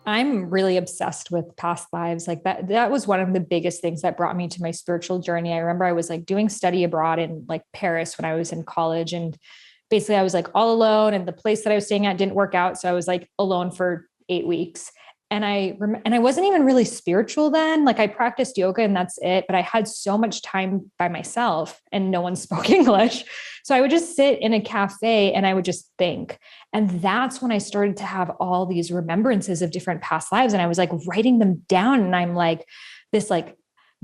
I'm really obsessed with past lives. Like that was one of the biggest things that brought me to my spiritual journey. I remember I was like doing study abroad in like Paris when I was in college. And basically I was like all alone, and the place that I was staying at didn't work out. So I was like alone for 8 weeks. And I wasn't even really spiritual then. Like I practiced yoga and that's it. But I had so much time by myself and no one spoke English. So I would just sit in a cafe and I would just think. And that's when I started to have all these remembrances of different past lives. And I was like writing them down. And I'm like this like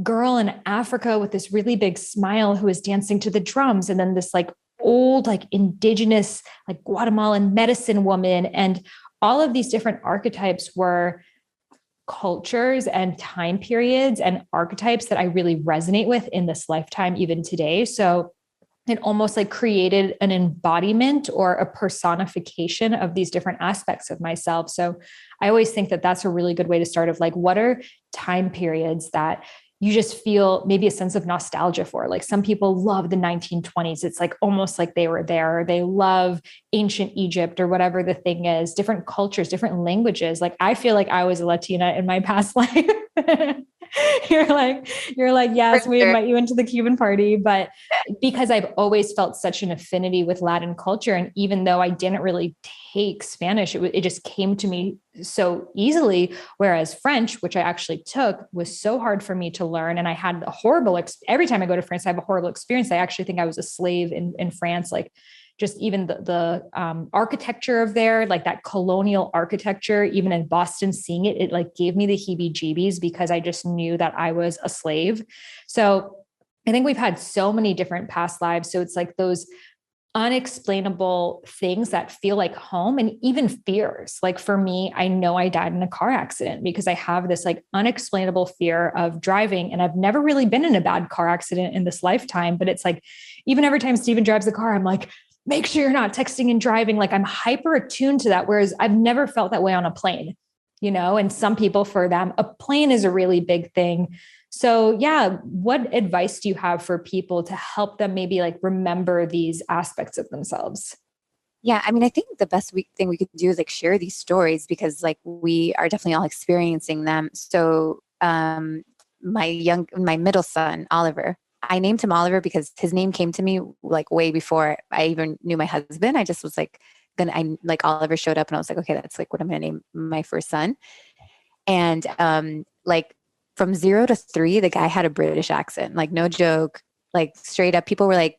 girl in Africa with this really big smile who is dancing to the drums. And then this like old, like indigenous, like Guatemalan medicine woman. And all of these different archetypes were cultures and time periods and archetypes that I really resonate with in this lifetime, even today. So it almost like created an embodiment or a personification of these different aspects of myself. So I always think that that's a really good way to start, of like, what are time periods that you just feel maybe a sense of nostalgia for? Like some people love the 1920s. It's like almost like they were there. They love ancient Egypt or whatever the thing is, different cultures, different languages. Like I feel like I was a Latina in my past life. you're like, yes, we invite you into the Cuban party. But because I've always felt such an affinity with Latin culture, and even though I didn't really take Spanish, it just came to me so easily. Whereas French, which I actually took, was so hard for me to learn. And I had a horrible, every time I go to France, I have a horrible experience. I actually think I was a slave in France. Like just even the architecture of there, like that colonial architecture, even in Boston, seeing it, it like gave me the heebie-jeebies because I just knew that I was a slave. So I think we've had so many different past lives. So it's like those unexplainable things that feel like home, and even fears. Like for me, I know I died in a car accident because I have this like unexplainable fear of driving. And I've never really been in a bad car accident in this lifetime, but it's like, even every time Steven drives the car, I'm like, make sure you're not texting and driving. Like I'm hyper attuned to that. Whereas I've never felt that way on a plane, and some people, for them, a plane is a really big thing. So yeah, what advice do you have for people to help them maybe like remember these aspects of themselves? Yeah, I mean, I think the best thing we could do is like share these stories, because like we are definitely all experiencing them. So my middle son, Oliver, I named him Oliver because his name came to me like way before I even knew my husband. I just was like, Oliver showed up and I was like, okay, that's like what I'm going to name my first son. And like from 0 to 3, the guy had a British accent, like no joke, like straight up. People were like,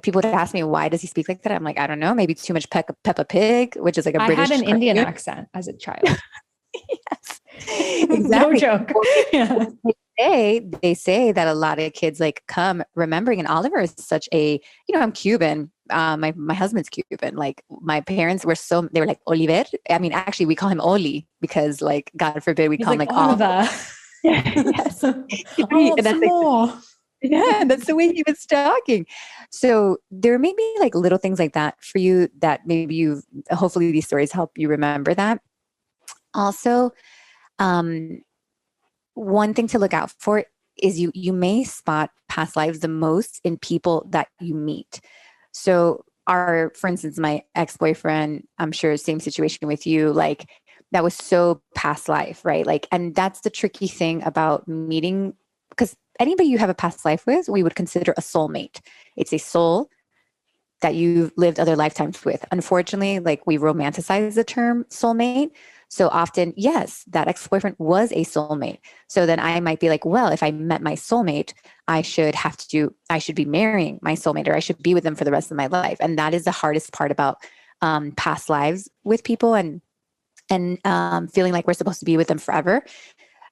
people would ask me, why does he speak like that? I'm like, I don't know, maybe too much Peppa Pig, which is like a British. I had an Indian accent as a child. Yes, exactly. No joke. Yeah. They say that a lot of kids like come remembering, and Oliver is such a, I'm Cuban. My husband's Cuban. Like my parents were they were like Oliver. I mean, actually we call him Oli because like, God forbid we call him like Oliver. Yes. Oh, that's more. Yeah, that's the way he was talking. So there may be like little things like that for you that maybe hopefully these stories help you remember that. Also, one thing to look out for is you may spot past lives the most in people that you meet. So for instance, my ex-boyfriend, I'm sure same situation with you, like that was so past life, right? Like, and that's the tricky thing about meeting, because anybody you have a past life with, we would consider a soulmate. It's a soul that you've lived other lifetimes with. Unfortunately, like we romanticize the term soulmate. So often, yes, that ex-boyfriend was a soulmate. So then I might be like, well, if I met my soulmate, I should be marrying my soulmate, or I should be with them for the rest of my life. And that is the hardest part about past lives with people, and feeling like we're supposed to be with them forever.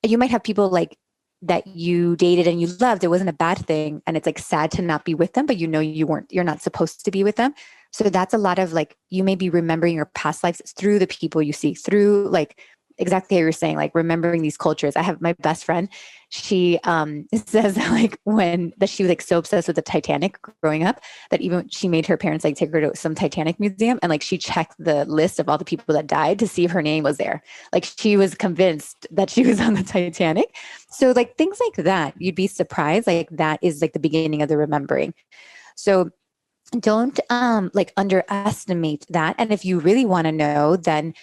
You might have people like that you dated and you loved. It wasn't a bad thing. And it's like sad to not be with them, but you're not supposed to be with them. So that's a lot of like, you may be remembering your past lives through the people you see, through like exactly how you were saying, like remembering these cultures. I have my best friend. She says like that she was like so obsessed with the Titanic growing up that even she made her parents like take her to some Titanic museum, and like she checked the list of all the people that died to see if her name was there. Like she was convinced that she was on the Titanic. So like things like that, you'd be surprised. Like that is like the beginning of the remembering. So don't like underestimate that. And if you really want to know, then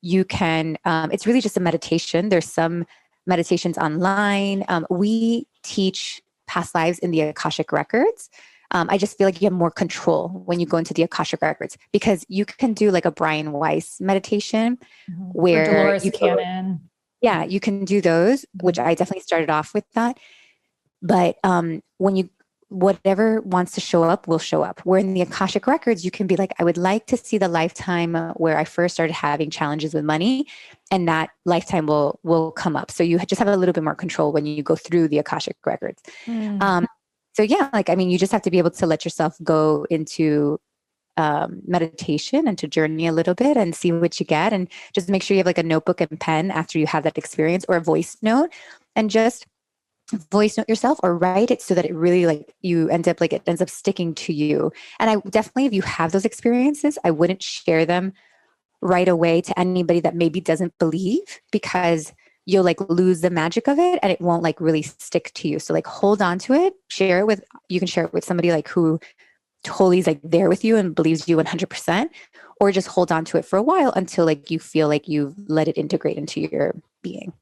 you can, it's really just a meditation. There's some meditations online. We teach past lives in the Akashic Records. I just feel like you have more control when you go into the Akashic Records, because you can do like a Brian Weiss meditation where Dolores Cannon. Yeah, you can do those, which I definitely started off with that. But whatever wants to show up will show up. Where in the Akashic Records, you can be like, I would like to see the lifetime where I first started having challenges with money, and that lifetime will come up. So you just have a little bit more control when you go through the Akashic Records. So yeah, like, I mean, you just have to be able to let yourself go into meditation and to journey a little bit and see what you get. And just make sure you have like a notebook and pen after you have that experience, or a voice note, and just voice note yourself or write it so that it really like you end up like it ends up sticking to you. And I definitely, if you have those experiences, I wouldn't share them right away to anybody that maybe doesn't believe, because you'll like lose the magic of it and it won't like really stick to you. So like hold on to it, share it with, you can share it with somebody like who totally is like there with you and believes you 100%, or just hold on to it for a while until like you feel like you've let it integrate into your being.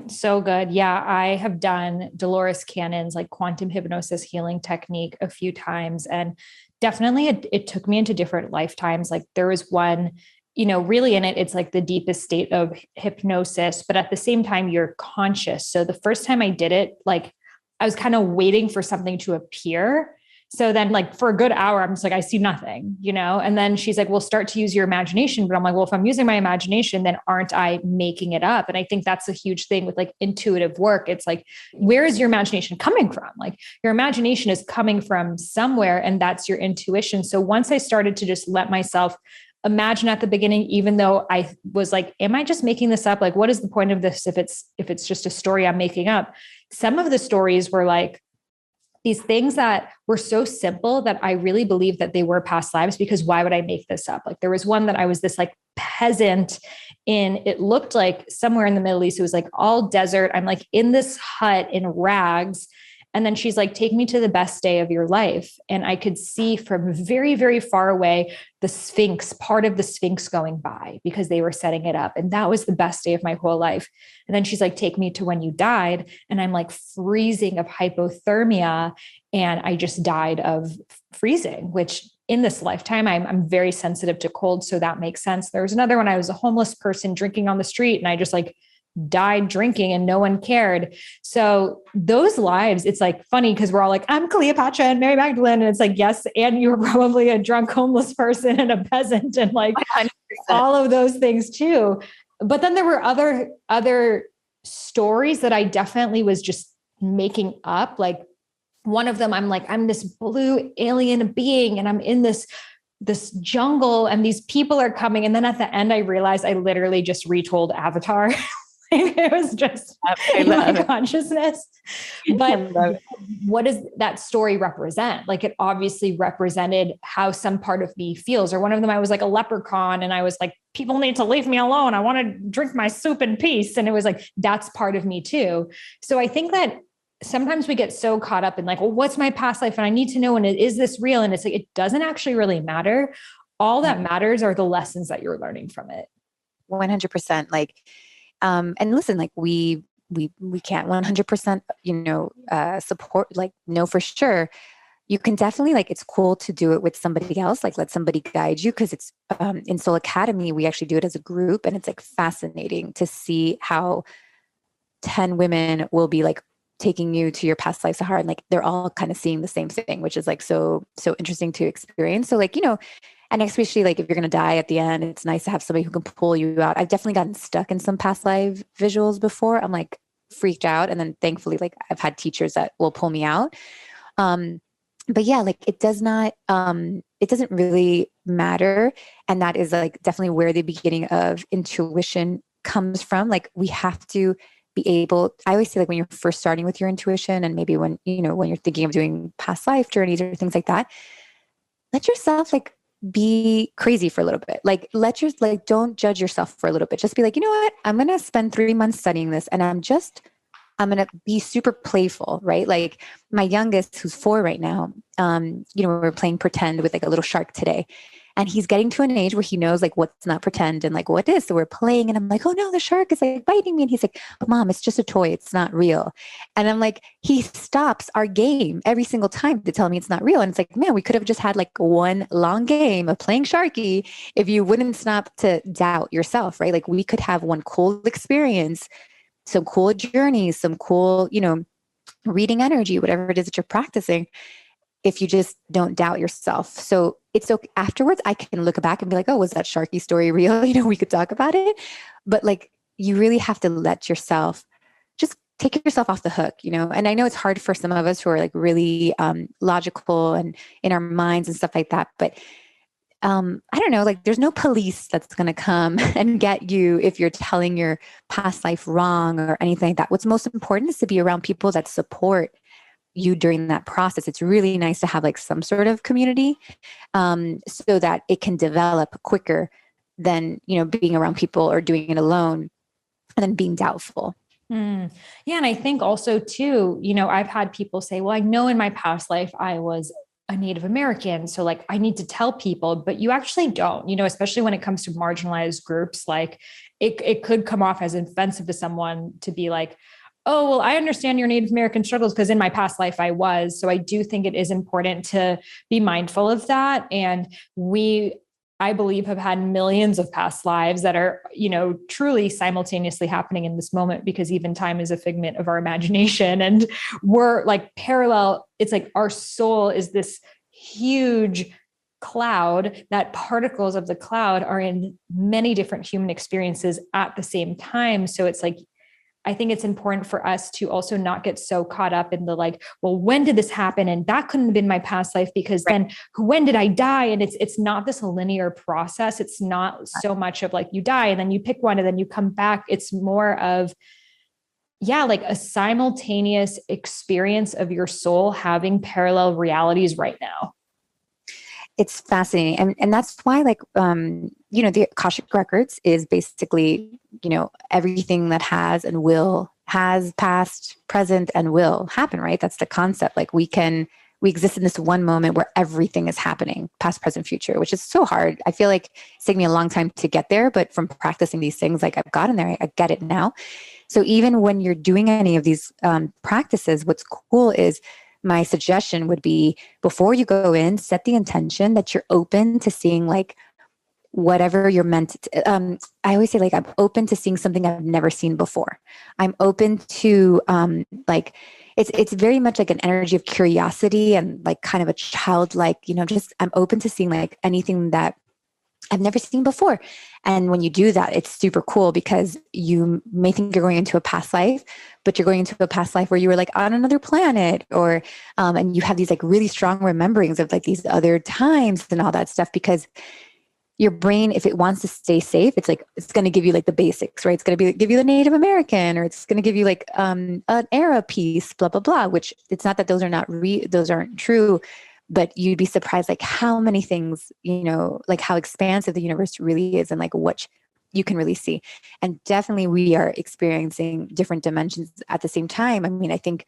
So good. Yeah, I have done Dolores Cannon's like quantum hypnosis healing technique a few times, and definitely it took me into different lifetimes. Like there was one, really in it, it's like the deepest state of hypnosis, but at the same time, you're conscious. So the first time I did it, like I was kind of waiting for something to appear. So then like for a good hour, I'm just like, I see nothing, and then she's like, well, start to use your imagination. But I'm like, well, if I'm using my imagination, then aren't I making it up? And I think that's a huge thing with like intuitive work. It's like, where is your imagination coming from? Like your imagination is coming from somewhere, and that's your intuition. So once I started to just let myself imagine at the beginning, even though I was like, am I just making this up? Like, what is the point of this if it's just a story I'm making up? Some of the stories were like, these things that were so simple that I really believe that they were past lives, because why would I make this up? Like there was one that I was this like peasant in, it looked like somewhere in the Middle East. It was like all desert. I'm like in this hut in rags. And then she's like, take me to the best day of your life. And I could see from very, very far away, the Sphinx, part of the Sphinx going by, because they were setting it up. And that was the best day of my whole life. And then she's like, take me to when you died. And I'm like freezing of hypothermia. And I just died of freezing, which in this lifetime, I'm very sensitive to cold. So that makes sense. There was another one. I was a homeless person drinking on the street, and I just like died drinking and no one cared. So those lives, it's like funny because we're all like, I'm Cleopatra and Mary Magdalene. And it's like, yes. And you were probably a drunk homeless person and a peasant and like 100%. All of those things too. But then there were other stories that I definitely was just making up. Like one of them, I'm like, I'm this blue alien being and I'm in this jungle and these people are coming. And then at the end, I realized I literally just retold Avatar. It was just in my consciousness. But what does that story represent? Like it obviously represented how some part of me feels. Or one of them, I was like a leprechaun and I was like, people need to leave me alone. I want to drink my soup in peace. And it was like, that's part of me too. So I think that sometimes we get so caught up in like, well, what's my past life? And I need to know, and is this real? And it's like, it doesn't actually really matter. All that matters are the lessons that you're learning from it. 100%. Like, and listen, like we can't 100%, support, like, no, for sure. You can definitely like, it's cool to do it with somebody else, like let somebody guide you. Cause it's, in Soul Academy, we actually do it as a group, and it's like fascinating to see how 10 women will be like taking you to your past life, Sahara. And like, they're all kind of seeing the same thing, which is like, so interesting to experience. So like, and especially like if you're going to die at the end, it's nice to have somebody who can pull you out. I've definitely gotten stuck in some past life visuals before. I'm like freaked out. And then thankfully, like I've had teachers that will pull me out. But yeah, like it doesn't really matter. And that is like definitely where the beginning of intuition comes from. Like we have to be able, I always say like when you're first starting with your intuition, and maybe when you're thinking of doing past life journeys or things like that, let yourself like be crazy for a little bit. Like don't judge yourself for a little bit. Just be like, you know what? I'm going to spend 3 months studying this, and I'm going to be super playful, right? Like my youngest, who's 4 right now, we're playing pretend with like a little shark today, and he's getting to an age where he knows like what's not pretend and like what is. So we're playing, and I'm like, oh no, the shark is like biting me. And he's like, but Mom, it's just a toy. It's not real. And I'm like, he stops our game every single time to tell me it's not real. And it's like, man, we could have just had like one long game of playing Sharky if you wouldn't stop to doubt yourself, right? Like we could have one cool experience, some cool journeys, some cool, reading energy, whatever it is that you're practicing, if you just don't doubt yourself. So it's okay. Afterwards, I can look back and be like, oh, was that Sharky story real? We could talk about it. But like, you really have to let yourself just take yourself off the hook, and I know it's hard for some of us who are like really logical and in our minds and stuff like that. But I don't know, like there's no police that's going to come and get you if you're telling your past life wrong or anything like that. What's most important is to be around people that support you during that process. It's really nice to have like some sort of community so that it can develop quicker than, being around people or doing it alone and then being doubtful. Yeah. And I think also too, I've had people say, well, I know in my past life I was a Native American. So like I need to tell people, but you actually don't, especially when it comes to marginalized groups, like it could come off as offensive to someone to be like, oh, well, I understand your Native American struggles because in my past life I was. So I do think it is important to be mindful of that. And I believe, have had millions of past lives that are, truly simultaneously happening in this moment, because even time is a figment of our imagination and we're like parallel. It's like our soul is this huge cloud, that particles of the cloud are in many different human experiences at the same time. So it's like, I think it's important for us to also not get so caught up in the like, well, when did this happen? And that couldn't have been my past life because then when did I die? And it's not this linear process. It's not so much of like you die and then you pick one and then you come back. It's more of, like a simultaneous experience of your soul having parallel realities right now. It's fascinating. And that's why like, the Akashic Records is basically, everything that has past, present, and will happen, right? That's the concept. Like we exist in this one moment where everything is happening, past, present, future, which is so hard. I feel like it's taken me a long time to get there, but from practicing these things, like I've gotten there, I get it now. So even when you're doing any of these practices, what's cool is my suggestion would be before you go in, set the intention that you're open to seeing like whatever you're meant to. I always say like, I'm open to seeing something I've never seen before. I'm open to like, it's very much like an energy of curiosity and like kind of a childlike, just I'm open to seeing like anything that I've never seen before. And when you do that, it's super cool because you may think you're going into a past life, but you're going into a past life where you were like on another planet or, and you have these like really strong rememberings of like these other times and all that stuff, because your brain, if it wants to stay safe, it's like, it's going to give you like the basics, right? It's going to give you the Native American, or it's going to give you like an era piece, blah, blah, blah, which it's not that those are those aren't true, but you'd be surprised like how many things, like how expansive the universe really is and like what you can really see. And definitely we are experiencing different dimensions at the same time. I mean, I think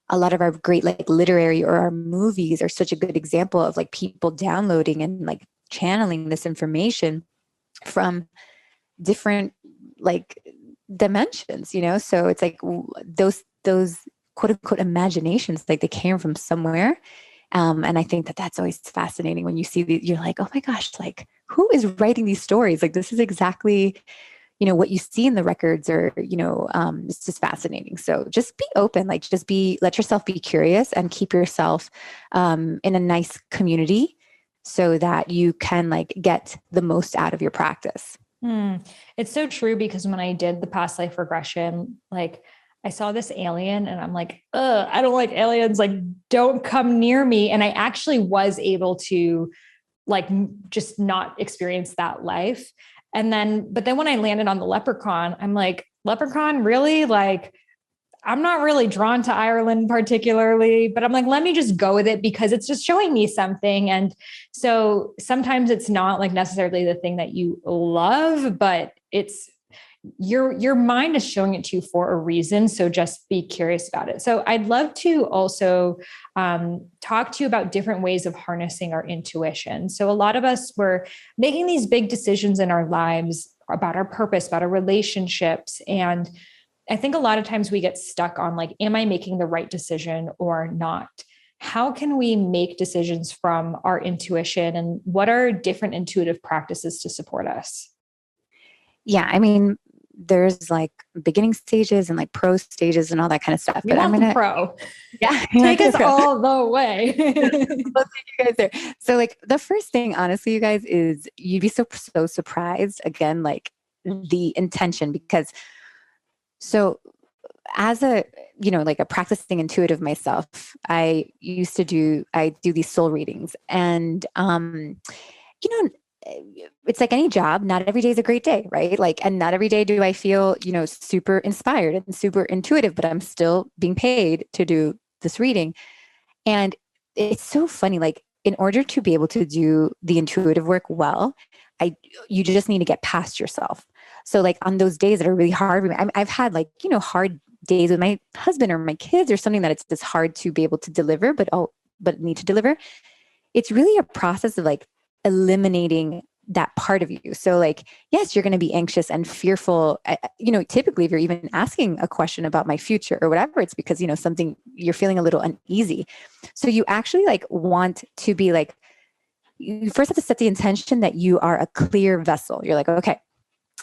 a lot of our great like literary or our movies are such a good example of like people downloading and like channeling this information from different like dimensions, so it's like those quote unquote imaginations, like they came from somewhere. And I think that that's always fascinating when you see these, you're like, oh my gosh, like who is writing these stories? Like this is exactly, what you see in the records or, it's just fascinating. So just be open, like let yourself be curious and keep yourself in a nice community so that you can like get the most out of your practice. It's so true because when I did the past life regression, like I saw this alien and I'm like, I don't like aliens. Like, don't come near me. And I actually was able to like, just not experience that life. But then when I landed on the leprechaun, I'm like, leprechaun, really? Like, I'm not really drawn to Ireland particularly, but I'm like, let me just go with it because it's just showing me something. And so sometimes it's not like necessarily the thing that you love, but it's your mind is showing it to you for a reason. So just be curious about it. So I'd love to also talk to you about different ways of harnessing our intuition. So a lot of us were making these big decisions in our lives about our purpose, about our relationships. And I think a lot of times we get stuck on like, am I making the right decision or not? How can we make decisions from our intuition, and what are different intuitive practices to support us? Yeah. I mean, there's like beginning stages and like pro stages and all that kind of stuff. But I'm going to pro. Yeah. Take us all the way. We'll take you guys there. So like the first thing, honestly, you guys, is you'd be so surprised again, like the intention, because so as a, like a practicing intuitive myself, I do these soul readings, and, you know, it's like any job, not every day is a great day, right? Like, and not every day do I feel, super inspired and super intuitive, but I'm still being paid to do this reading. And it's so funny, like in order to be able to do the intuitive work well, you just need to get past yourself. So like on those days that are really hard, I've had like, hard days with my husband or my kids or something that it's just hard to be able to deliver, but need to deliver. It's really a process of like eliminating that part of you. So like, yes, you're going to be anxious and fearful. Typically if you're even asking a question about my future or whatever, it's because, something you're feeling a little uneasy. So you actually like want to be like, you first have to set the intention that you are a clear vessel. You're like, okay,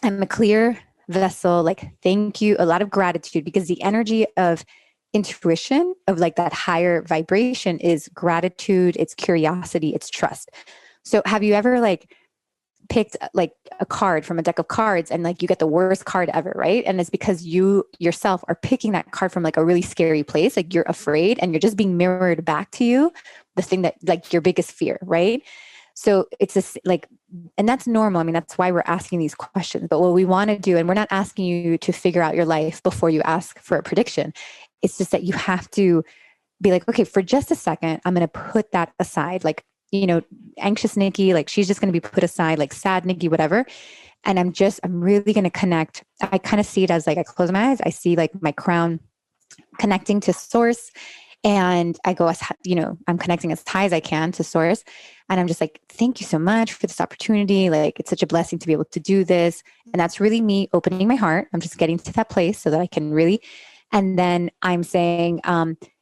I'm a clear vessel. Like, thank you. A lot of gratitude, because the energy of intuition, of like that higher vibration, is gratitude, it's curiosity, it's trust. So have you ever like picked like a card from a deck of cards and like you get the worst card ever, right? And it's because you yourself are picking that card from like a really scary place. Like you're afraid and you're just being mirrored back to you the thing that like your biggest fear, right? So it's this like, and that's normal. I mean, that's why we're asking these questions. But what we want to do, and we're not asking you to figure out your life before you ask for a prediction. It's just that you have to be like, okay, for just a second, I'm going to put that aside. Like, anxious Nikki, like she's just going to be put aside, like sad Nikki, whatever. And I'm really going to connect. I kind of see it as like, I close my eyes, I see like my crown connecting to source. And I go, I'm connecting as high as I can to source. And I'm just like, thank you so much for this opportunity. Like, it's such a blessing to be able to do this. And that's really me opening my heart. I'm just getting to that place so that I can really, and then I'm saying,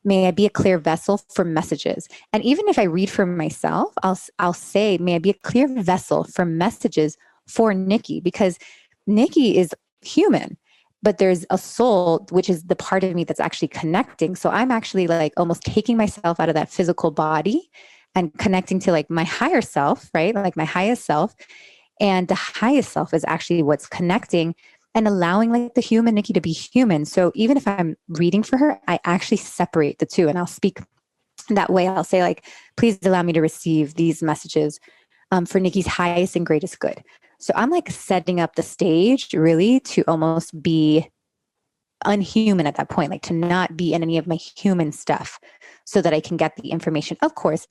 may I be a clear vessel for messages. And even if I read for myself, I'll say, may I be a clear vessel for messages for Nikki, because Nikki is human, but there's a soul, which is the part of me that's actually connecting. So I'm actually like almost taking myself out of that physical body and connecting to like my higher self, right? Like my highest self. And the highest self is actually what's connecting and allowing like the human Nikki to be human. So even if I'm reading for her, I actually separate the two, and I'll speak that way. I'll say like, please allow me to receive these messages for Nikki's highest and greatest good. So I'm like setting up the stage really to almost be unhuman at that point, like to not be in any of my human stuff so that I can get the information. Of course,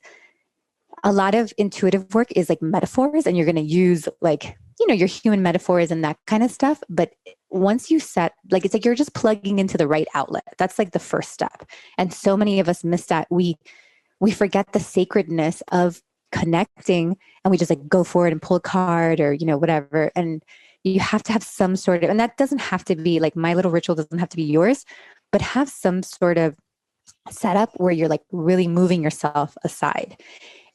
a lot of intuitive work is like metaphors, and you're going to use like, your human metaphors and that kind of stuff. But once you set, like, it's like you're just plugging into the right outlet. That's like the first step. And so many of us miss that. We forget the sacredness of connecting, and we just like go for it and pull a card or, whatever. And you have to have some sort of, and that doesn't have to be like my little ritual doesn't have to be yours, but have some sort of setup where you're like really moving yourself aside.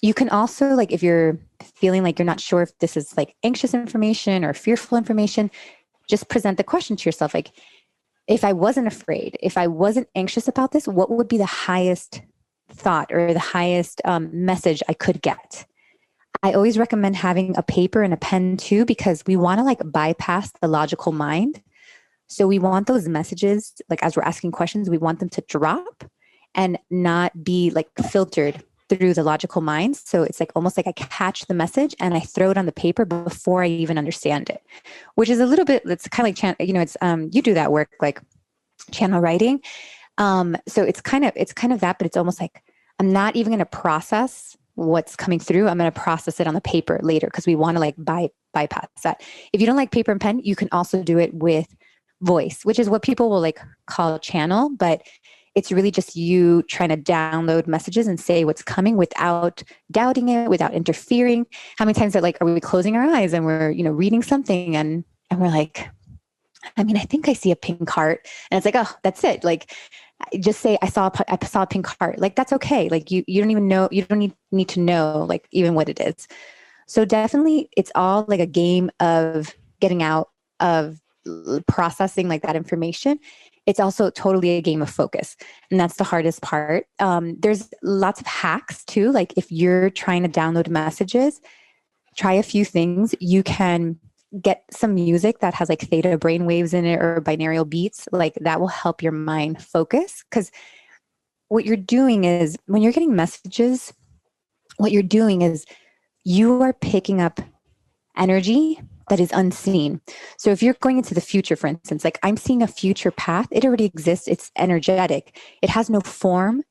You can also, like, if you're feeling like you're not sure if this is like anxious information or fearful information, just present the question to yourself. Like, if I wasn't afraid, if I wasn't anxious about this, what would be the highest thought or the highest message I could get? I always recommend having a paper and a pen too, because we want to like bypass the logical mind. So we want those messages, like as we're asking questions, we want them to drop and not be like filtered through the logical mind. So it's like almost like I catch the message and I throw it on the paper before I even understand it, which is a little bit, it's kind of like, it's, you do that work, like channel writing. So it's kind of that, but it's almost like, I'm not even going to process what's coming through. I'm going to process it on the paper later, because we want to like bypass that. If you don't like paper and pen, you can also do it with voice, which is what people will like call channel, but it's really just you trying to download messages and say what's coming without doubting it, without interfering. How many times are we closing our eyes and we're, reading something and we're like, I think I see a pink heart, and it's like, oh, that's it. Like, just say, I saw a pink heart. Like, that's okay. Like you don't even know, you don't need to know like even what it is. So definitely it's all like a game of getting out of processing like that information. It's also totally a game of focus. And that's the hardest part. There's lots of hacks too. Like if you're trying to download messages, try a few things. You can get some music that has like theta brain waves in it or binaural beats, like that will help your mind focus. Because what you're doing is when you're getting messages, what you're doing is you are picking up energy that is unseen. So if you're going into the future, for instance, like I'm seeing a future path, it already exists. It's energetic. It has no form,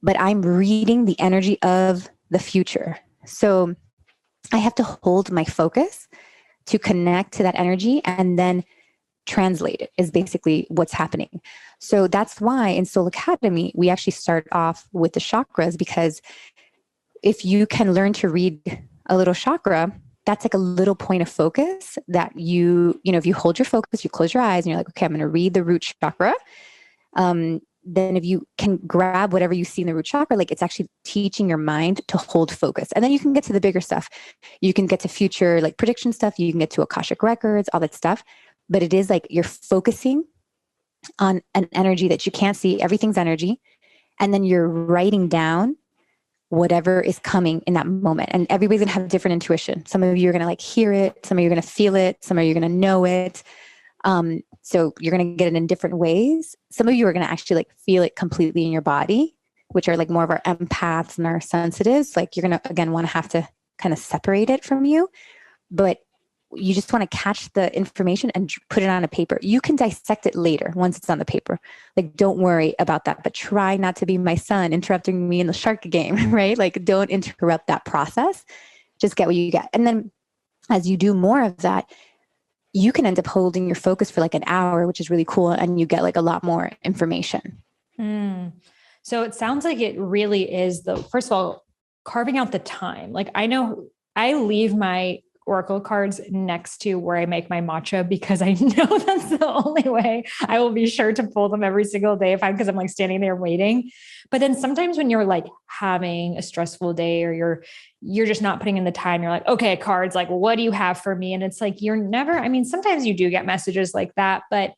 but I'm reading the energy of the future. So I have to hold my focus to connect to that energy and then translate it is basically what's happening. So that's why in Soul Academy, we actually start off with the chakras, because if you can learn to read a little chakra, that's like a little point of focus that if you hold your focus, you close your eyes and you're like, okay, I'm going to read the root chakra. Then if you can grab whatever you see in the root chakra, like it's actually teaching your mind to hold focus. And then you can get to the bigger stuff. You can get to future like prediction stuff. You can get to Akashic records, all that stuff. But it is like you're focusing on an energy that you can't see. Everything's energy. And then you're writing down whatever is coming in that moment. And everybody's going to have different intuition. Some of you are going to like hear it. Some of you are going to feel it. Some of you are going to know it. So you're going to get it in different ways. Some of you are going to actually like feel it completely in your body, which are like more of our empaths and our sensitives. Like you're going to, again, want to have to kind of separate it from you, but you just want to catch the information and put it on a paper. You can dissect it later once it's on the paper. Like, don't worry about that, but try not to be my son interrupting me in the shark game, right? Like, don't interrupt that process. Just get what you get. And then as you do more of that, you can end up holding your focus for like an hour, which is really cool. And you get like a lot more information. So it sounds like it really is first of all, carving out the time. Like I know I leave my oracle cards next to where I make my matcha because I know that's the only way I will be sure to pull them every single day because I'm like standing there waiting. But then sometimes when you're like having a stressful day or you're just not putting in the time, you're like, okay, cards, like, what do you have for me? And it's like, sometimes you do get messages like that, but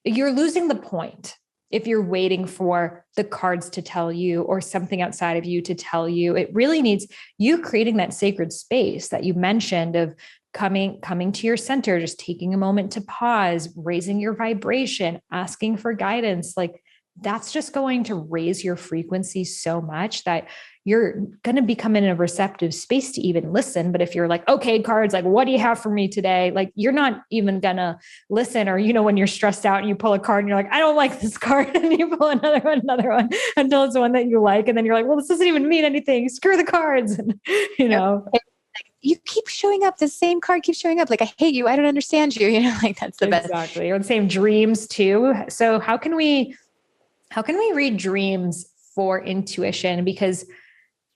you're losing the point if you're waiting for the cards to tell you or something outside of you to tell you. It really needs you creating that sacred space that you mentioned of coming to your center, just taking a moment to pause, raising your vibration, asking for guidance. Like that's just going to raise your frequency so much that you're going to become in a receptive space to even listen. But if you're like, okay, cards, like, what do you have for me today? Like, you're not even going to listen. Or, when you're stressed out and you pull a card and you're like, I don't like this card. And you pull another one until it's one that you like. And then you're like, well, this doesn't even mean anything. Screw the cards. And, you keep showing up. The same card keeps showing up. Like, I hate you. I don't understand you. Like that's the best. Exactly. Or the same dreams too. So how can we read dreams for intuition? Because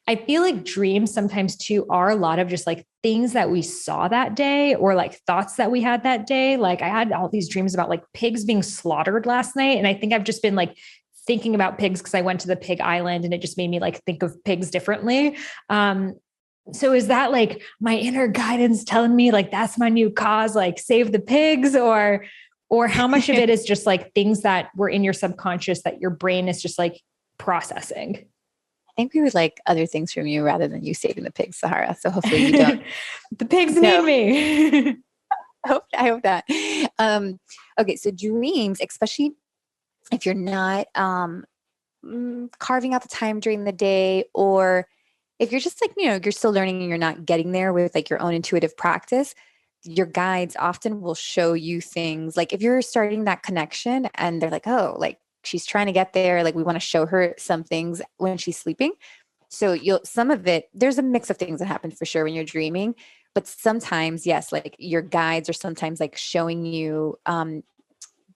I feel like dreams sometimes too are a lot of just like things that we saw that day or like thoughts that we had that day. Like I had all these dreams about like pigs being slaughtered last night. And I think I've just been like thinking about pigs because I went to the pig island and it just made me like think of pigs differently. So is that like my inner guidance telling me like, that's my new cause, like save the pigs, or how much of it is just like things that were in your subconscious that your brain is just like processing? I think we would like other things from you rather than you saving the pigs, Sahara. So hopefully you don't. The pigs need me. I hope that. Okay. So dreams, especially if you're not carving out the time during the day, or if you're just like, you're still learning and you're not getting there with like your own intuitive practice, your guides often will show you things. Like if you're starting that connection and they're like, oh, like, she's trying to get there. Like we want to show her some things when she's sleeping. So some of it, there's a mix of things that happen for sure when you're dreaming, but sometimes, yes, like your guides are sometimes like showing you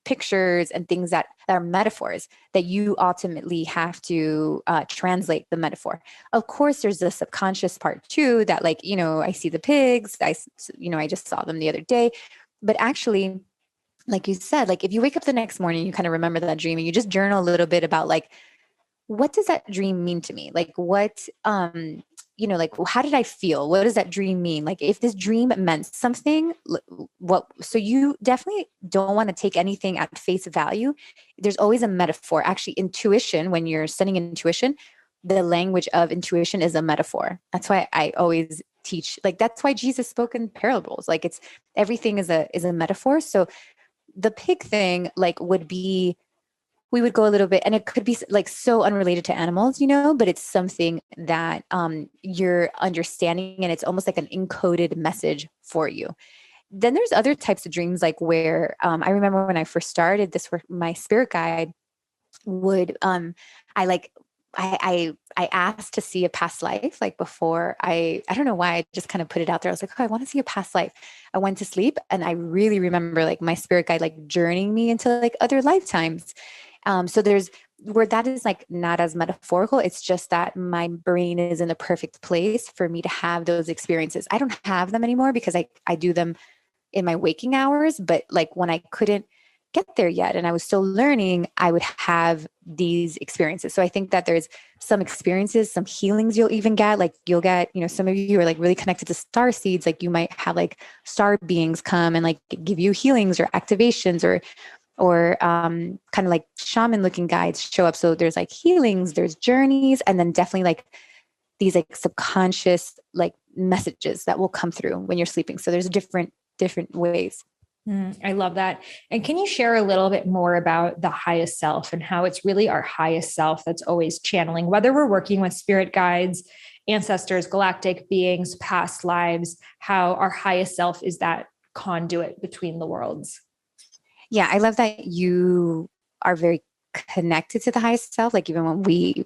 pictures and things that are metaphors that you ultimately have to translate the metaphor. Of course, there's the subconscious part too, that like, I see the pigs, I just saw them the other day, but actually, like you said, like if you wake up the next morning, you kind of remember that dream and you just journal a little bit about like, what does that dream mean to me? Like what, like how did I feel? What does that dream mean? Like if this dream meant something, so you definitely don't want to take anything at face value. There's always a metaphor. Actually, intuition, when you're studying intuition, the language of intuition is a metaphor. That's why I always teach. Like, that's why Jesus spoke in parables. Like, it's everything is a metaphor. So the pig thing, like, would be, we would go a little bit, and it could be like so unrelated to animals, but it's something that you're understanding, and it's almost like an encoded message for you. Then there's other types of dreams, like where I remember when I first started this work, my spirit guide would I asked to see a past life, like before I don't know why, I just kind of put it out there. I was like, oh, I want to see a past life. I went to sleep, and I really remember like my spirit guide like journeying me into like other lifetimes. So there's where that is like not as metaphorical. It's just that my brain is in the perfect place for me to have those experiences. I don't have them anymore because I do them in my waking hours, but like when I couldn't get there yet and I was still learning, I would have these experiences. So I think that there's some experiences, some healings you'll even get, like you'll get, some of you are like really connected to star seeds. Like you might have like star beings come and like give you healings or activations or kind of like shaman looking guides show up. So there's like healings, there's journeys, and then definitely like these like subconscious like messages that will come through when you're sleeping. So there's different ways. I love that. And can you share a little bit more about the highest self and how it's really our highest self that's always channeling, whether we're working with spirit guides, ancestors, galactic beings, past lives, how our highest self is that conduit between the worlds? Yeah, I love that you are very connected to the highest self. Like even when we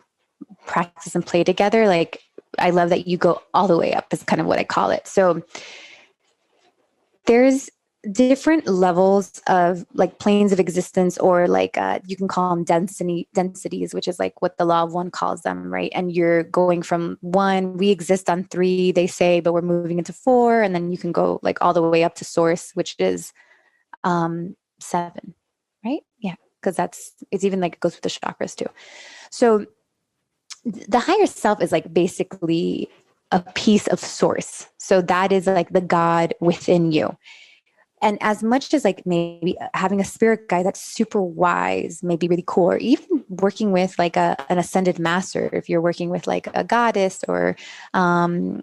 practice and play together, like I love that you go all the way up is kind of what I call it. So there's different levels of like planes of existence, or like you can call them densities, which is like what the law of one calls them, right? And you're going from 1, we exist on 3, they say, but we're moving into 4, and then you can go like all the way up to source, which is 7, right? Yeah, because it's even like it goes with the chakras too. So the higher self is like basically a piece of source. So that is like the God within you. And as much as like maybe having a spirit guide that's super wise may be really cool, or even working with like an ascended master, if you're working with like a goddess or the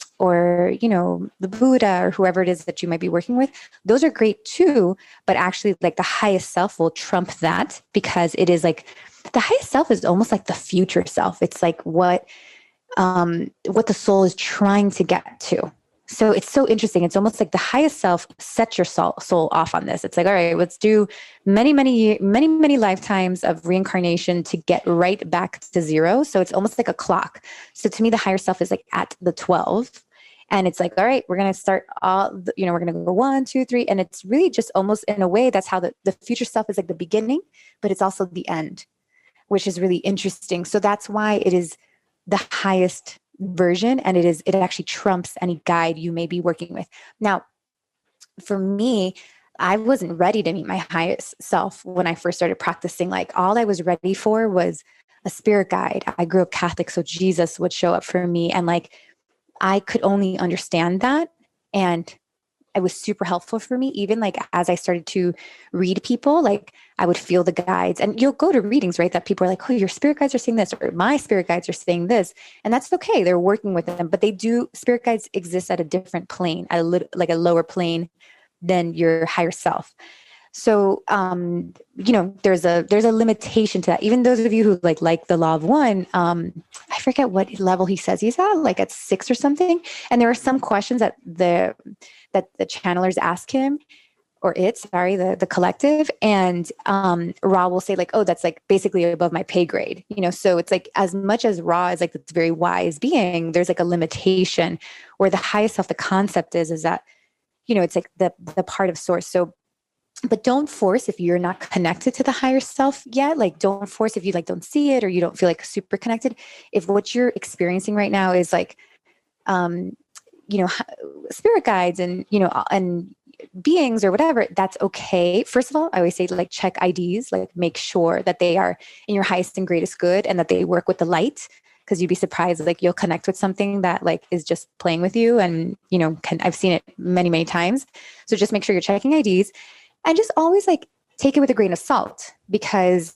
Buddha or whoever it is that you might be working with, those are great too. But actually like the highest self will trump that, because it is like the highest self is almost like the future self. It's like what the soul is trying to get to. So it's so interesting. It's almost like the highest self sets your soul off on this. It's like, all right, let's do many lifetimes of reincarnation to get right back to 0. So it's almost like a clock. So to me, the higher self is like at the 12. And it's like, all right, we're going to start we're going to go 1, 2, 3. And it's really just almost in a way, that's how the future self is like the beginning, but it's also the end, which is really interesting. So that's why it is the highest version, and it actually trumps any guide you may be working with. Now, for me, I wasn't ready to meet my highest self when I first started practicing. Like all I was ready for was a spirit guide. I grew up Catholic, so Jesus would show up for me, and like I could only understand that, and it was super helpful for me. Even like as I started to read people, like I would feel the guides, and you'll go to readings, right? That people are like, oh, your spirit guides are saying this, or my spirit guides are saying this. And that's okay. They're working with them, but spirit guides exist at a different plane, at like a lower plane than your higher self. So, there's a limitation to that. Even those of you who like the law of one, I forget what level he says he's at, like at 6 or something. And there are some questions that the channelers ask him, or the collective. And Ra will say like, oh, that's like basically above my pay grade. So it's like, as much as Ra is like this very wise being, there's like a limitation, where the highest self, the concept is that, it's like the part of source. So, but don't force if you're not connected to the higher self yet. Like don't force if you like don't see it, or you don't feel like super connected. If what you're experiencing right now is like, spirit guides and beings or whatever, that's okay. First of all, I always say like check IDs, like make sure that they are in your highest and greatest good, and that they work with the light, because you'd be surprised, like you'll connect with something that like is just playing with you, and I've seen it many times. So just make sure you're checking IDs. And just always like take it with a grain of salt, because,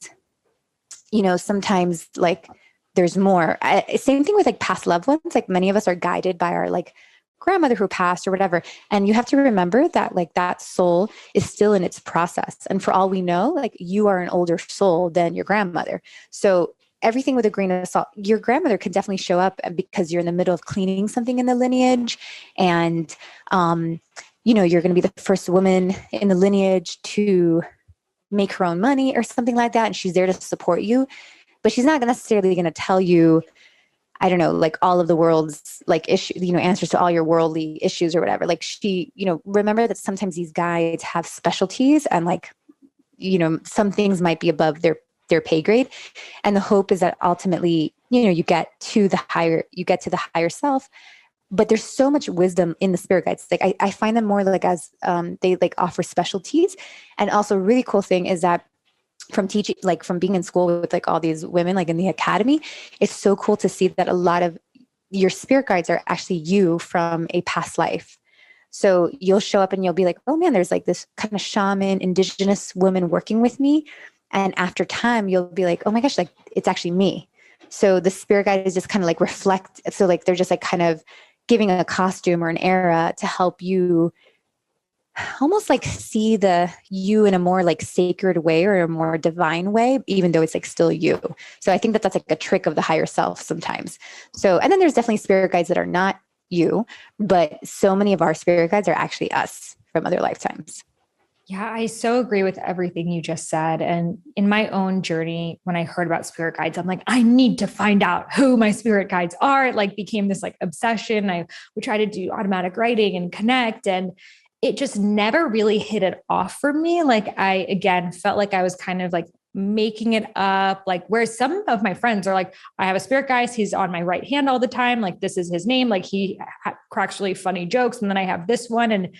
sometimes like there's more. Same thing with like past loved ones. Like many of us are guided by our like grandmother who passed or whatever. And you have to remember that like that soul is still in its process. And for all we know, like you are an older soul than your grandmother. So everything with a grain of salt. Your grandmother could definitely show up because you're in the middle of cleaning something in the lineage. And, you're going to be the first woman in the lineage to make her own money or something like that. And she's there to support you, but she's not necessarily going to tell you, I don't know, like all of the world's like issue, answers to all your worldly issues or whatever. Like she, remember that sometimes these guides have specialties and like, some things might be above their pay grade. And the hope is that ultimately, you get to the higher self. But there's so much wisdom in the spirit guides. Like I find them more like as they like offer specialties. And also a really cool thing is that from teaching, like from being in school with like all these women, like in the academy, it's so cool to see that a lot of your spirit guides are actually you from a past life. So you'll show up and you'll be like, oh man, there's like this kind of shaman, indigenous woman working with me. And after time, you'll be like, oh my gosh, like it's actually me. So the spirit guide is just kind of like reflect. So like, they're just like kind of giving a costume or an era to help you almost like see you in a more like sacred way or a more divine way, even though it's like still you. So I think that that's like a trick of the higher self sometimes. So, and then there's definitely spirit guides that are not you, but so many of our spirit guides are actually us from other lifetimes. Yeah, I so agree with everything you just said. And in my own journey, when I heard about spirit guides, I'm like, I need to find out who my spirit guides are. It like became this like obsession. I would try to do automatic writing and connect, and it just never really hit it off for me. Like I, again, felt like I was kind of like making it up, like where some of my friends are like, I have a spirit guide. He's on my right hand all the time. Like this is his name. Like he cracks really funny jokes. And then I have this one. And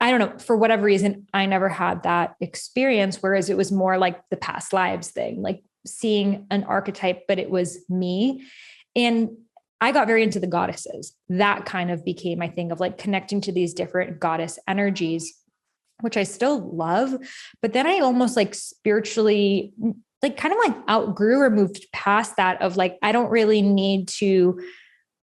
I don't know, for whatever reason, I never had that experience. Whereas it was more like the past lives thing, like seeing an archetype, but it was me. And I got very into the goddesses. That kind of became my thing of like connecting to these different goddess energies, which I still love. But then I almost like spiritually, like kind of like outgrew or moved past that of like, I don't really need to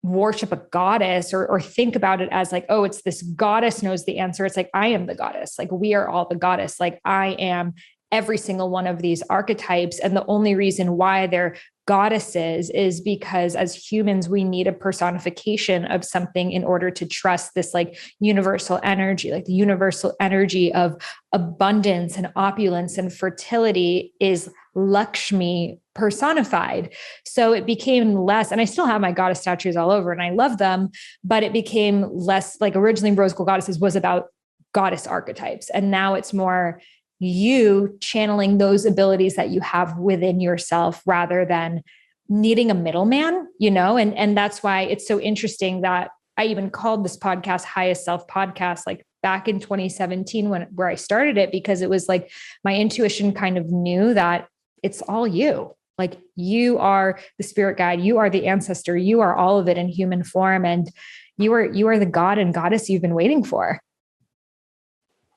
worship a goddess or think about it as like, oh, it's this goddess knows the answer. It's like, I am the goddess. Like we are all the goddess. Like I am every single one of these archetypes. And the only reason why they're goddesses is because as humans, we need a personification of something in order to trust this like universal energy, like the universal energy of abundance and opulence and fertility is Lakshmi personified. So it became less, and I still have my goddess statues all over and I love them, but it became less like originally Rose Gold Goddesses was about goddess archetypes. And now it's more you channeling those abilities that you have within yourself rather than needing a middleman, and that's why it's so interesting that I even called this podcast Highest Self Podcast, like back in 2017 where I started it, because it was like my intuition kind of knew that it's all you. Like you are the spirit guide, you are the ancestor, you are all of it in human form. And you are the god and goddess you've been waiting for.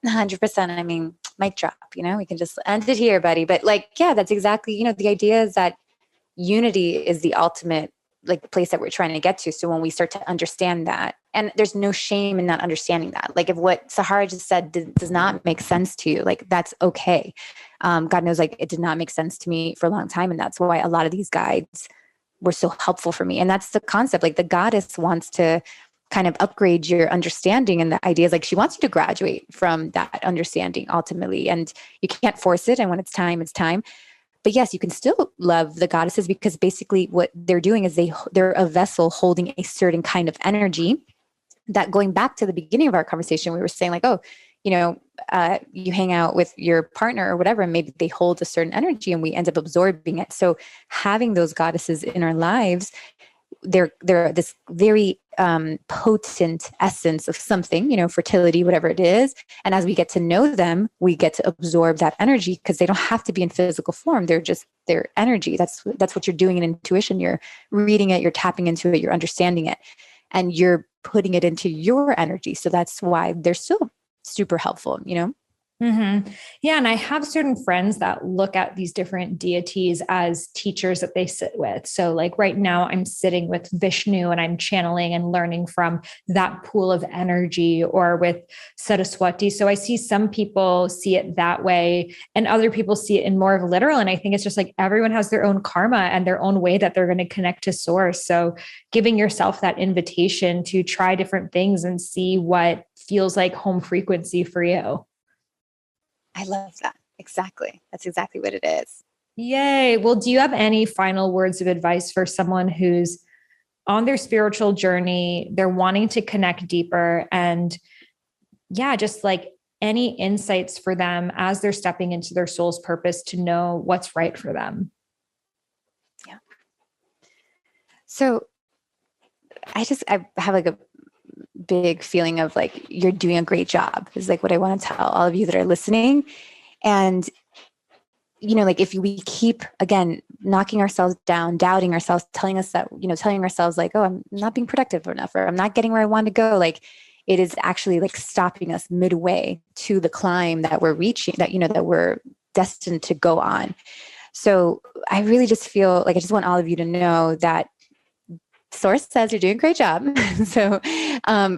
100%. I mean, mic drop, we can just end it here, buddy. But like, yeah, that's exactly, the idea is that unity is the ultimate like place that we're trying to get to. So when we start to understand that, and there's no shame in not understanding that, like if what Sahara just said does not make sense to you, like that's okay. God knows, like it did not make sense to me for a long time. And that's why a lot of these guides were so helpful for me. And that's the concept. Like the goddess wants to kind of upgrade your understanding, and the idea is like she wants you to graduate from that understanding ultimately, and you can't force it. And when it's time, it's time. But yes, you can still love the goddesses, because basically what they're doing is they're a vessel holding a certain kind of energy that, going back to the beginning of our conversation, we were saying like, oh, you hang out with your partner or whatever, and maybe they hold a certain energy and we end up absorbing it. So having those goddesses in our lives, they're this very potent essence of something, fertility, whatever it is. And as we get to know them, we get to absorb that energy, because they don't have to be in physical form. They're just their energy. That's what you're doing in intuition. You're reading it, you're tapping into it, you're understanding it, and you're putting it into your energy. So that's why they're still super helpful, Yeah. And I have certain friends that look at these different deities as teachers that they sit with. So, like right now, I'm sitting with Vishnu and I'm channeling and learning from that pool of energy, or with Saraswati. So, I see some people see it that way and other people see it in more of a literal. And I think it's just like everyone has their own karma and their own way that they're going to connect to source. So, giving yourself that invitation to try different things and see what feels like home frequency for you. I love that. Exactly. That's exactly what it is. Yay. Well, do you have any final words of advice for someone who's on their spiritual journey? They're wanting to connect deeper, and yeah, just like any insights for them as they're stepping into their soul's purpose to know what's right for them. Yeah. So I have like a big feeling of like, you're doing a great job is like what I want to tell all of you that are listening. And, like if we keep, again, knocking ourselves down, doubting ourselves, telling ourselves like, oh, I'm not being productive enough, or I'm not getting where I want to go. Like it is actually like stopping us midway to the climb that we're reaching, that we're destined to go on. So I really just feel like I just want all of you to know that source says you're doing a great job. So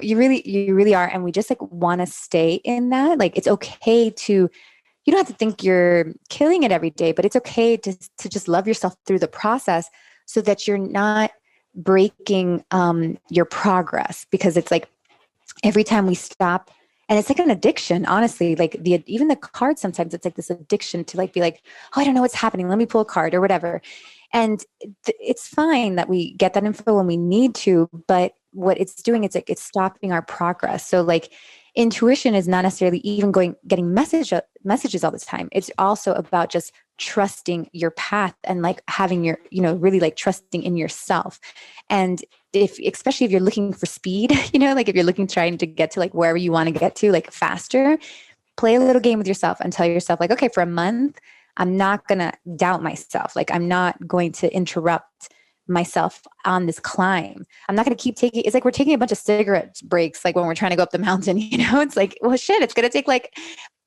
you really are. And we just like want to stay in that. Like it's okay to, you don't have to think you're killing it every day, but it's okay to just love yourself through the process so that you're not breaking your progress. Because it's like every time we stop, and it's like an addiction, honestly, like even the cards, sometimes it's like this addiction to like, be like, oh, I don't know what's happening. Let me pull a card or whatever. And it's fine that we get that info when we need to, but what it's doing, it's like, it's stopping our progress. So like intuition is not necessarily even getting messages all the time. It's also about just trusting your path and like having your, really like trusting in yourself. And especially if you're looking for speed, like if you're trying to get to like wherever you want to get to, like faster, play a little game with yourself and tell yourself like, okay, for a month, I'm not going to doubt myself. Like I'm not going to interrupt myself on this climb. I'm not going to keep taking, it's like we're taking a bunch of cigarette breaks. Like when we're trying to go up the mountain, it's like, well, shit, it's going to take like,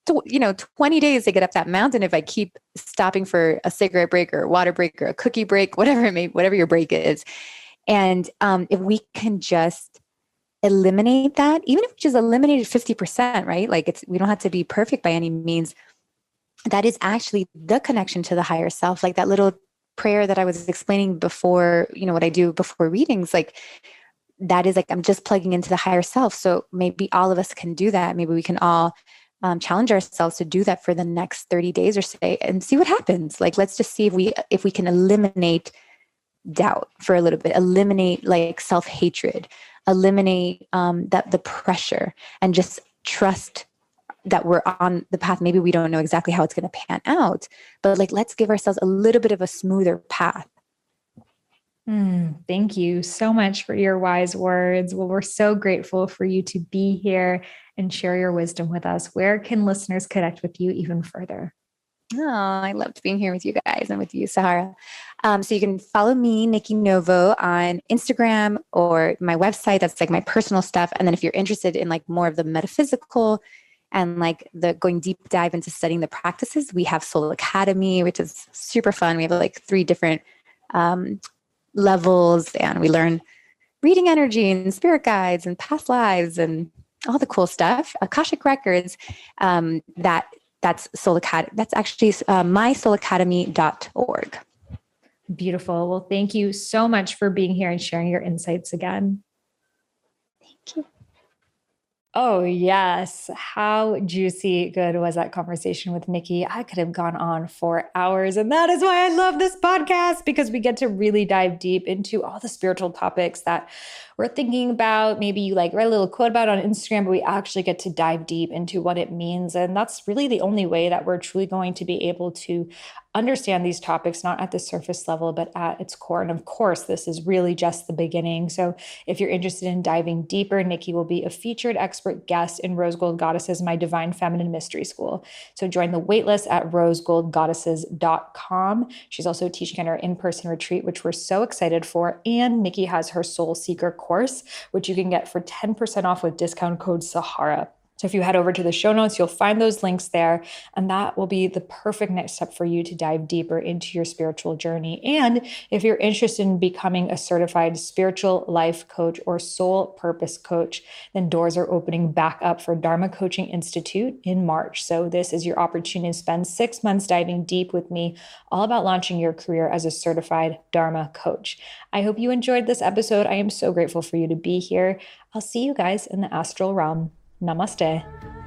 20 days to get up that mountain. If I keep stopping for a cigarette break or a water break or a cookie break, whatever your break is. And if we can just eliminate that, even if we just eliminated 50%, right? Like we don't have to be perfect by any means. That is actually the connection to the higher self. Like that little prayer that I was explaining before, what I do before readings, like that is like, I'm just plugging into the higher self. So maybe all of us can do that. Maybe we can all challenge ourselves to do that for the next 30 days or so and see what happens. Like, let's just see if we can eliminate doubt for a little bit, eliminate like self-hatred, eliminate the pressure, and just trust that we're on the path. Maybe we don't know exactly how it's going to pan out, but like, let's give ourselves a little bit of a smoother path. Thank you so much for your wise words. Well, we're so grateful for you to be here and share your wisdom with us. Where can listeners connect with you even further? Oh, I loved being here with you guys and with you, Sahara. So you can follow me, Nikki Novo, on Instagram or my website. That's like my personal stuff. And then if you're interested in like more of the metaphysical and like the going deep dive into studying the practices, we have Soul Academy, which is super fun. We have like 3 different levels, and we learn reading energy and spirit guides and past lives and all the cool stuff. Akashic records. That's Soul Academy. That's actually mysoulacademy.org. Beautiful. Well, thank you so much for being here and sharing your insights again. Thank you. Oh, yes. How juicy good was that conversation with Nikki? I could have gone on for hours. And that is why I love this podcast, because we get to really dive deep into all the spiritual topics that we're thinking about. Maybe you like read a little quote about it on Instagram, but we actually get to dive deep into what it means. And that's really the only way that we're truly going to be able to understand these topics, not at the surface level, but at its core. And of course, this is really just the beginning. So if you're interested in diving deeper, Nikki will be a featured expert guest in Rose Gold Goddesses, my Divine Feminine Mystery School. So join the waitlist at rosegoldgoddesses.com. She's also teaching at our in-person retreat, which we're so excited for. And Nikki has her Soul Seeker course, which you can get for 10% off with discount code Sahara. So if you head over to the show notes, you'll find those links there, and that will be the perfect next step for you to dive deeper into your spiritual journey. And if you're interested in becoming a certified spiritual life coach or soul purpose coach, then doors are opening back up for Dharma Coaching Institute in March. So this is your opportunity to spend 6 months diving deep with me, all about launching your career as a certified Dharma coach. I hope you enjoyed this episode. I am so grateful for you to be here. I'll see you guys in the astral realm. Namaste.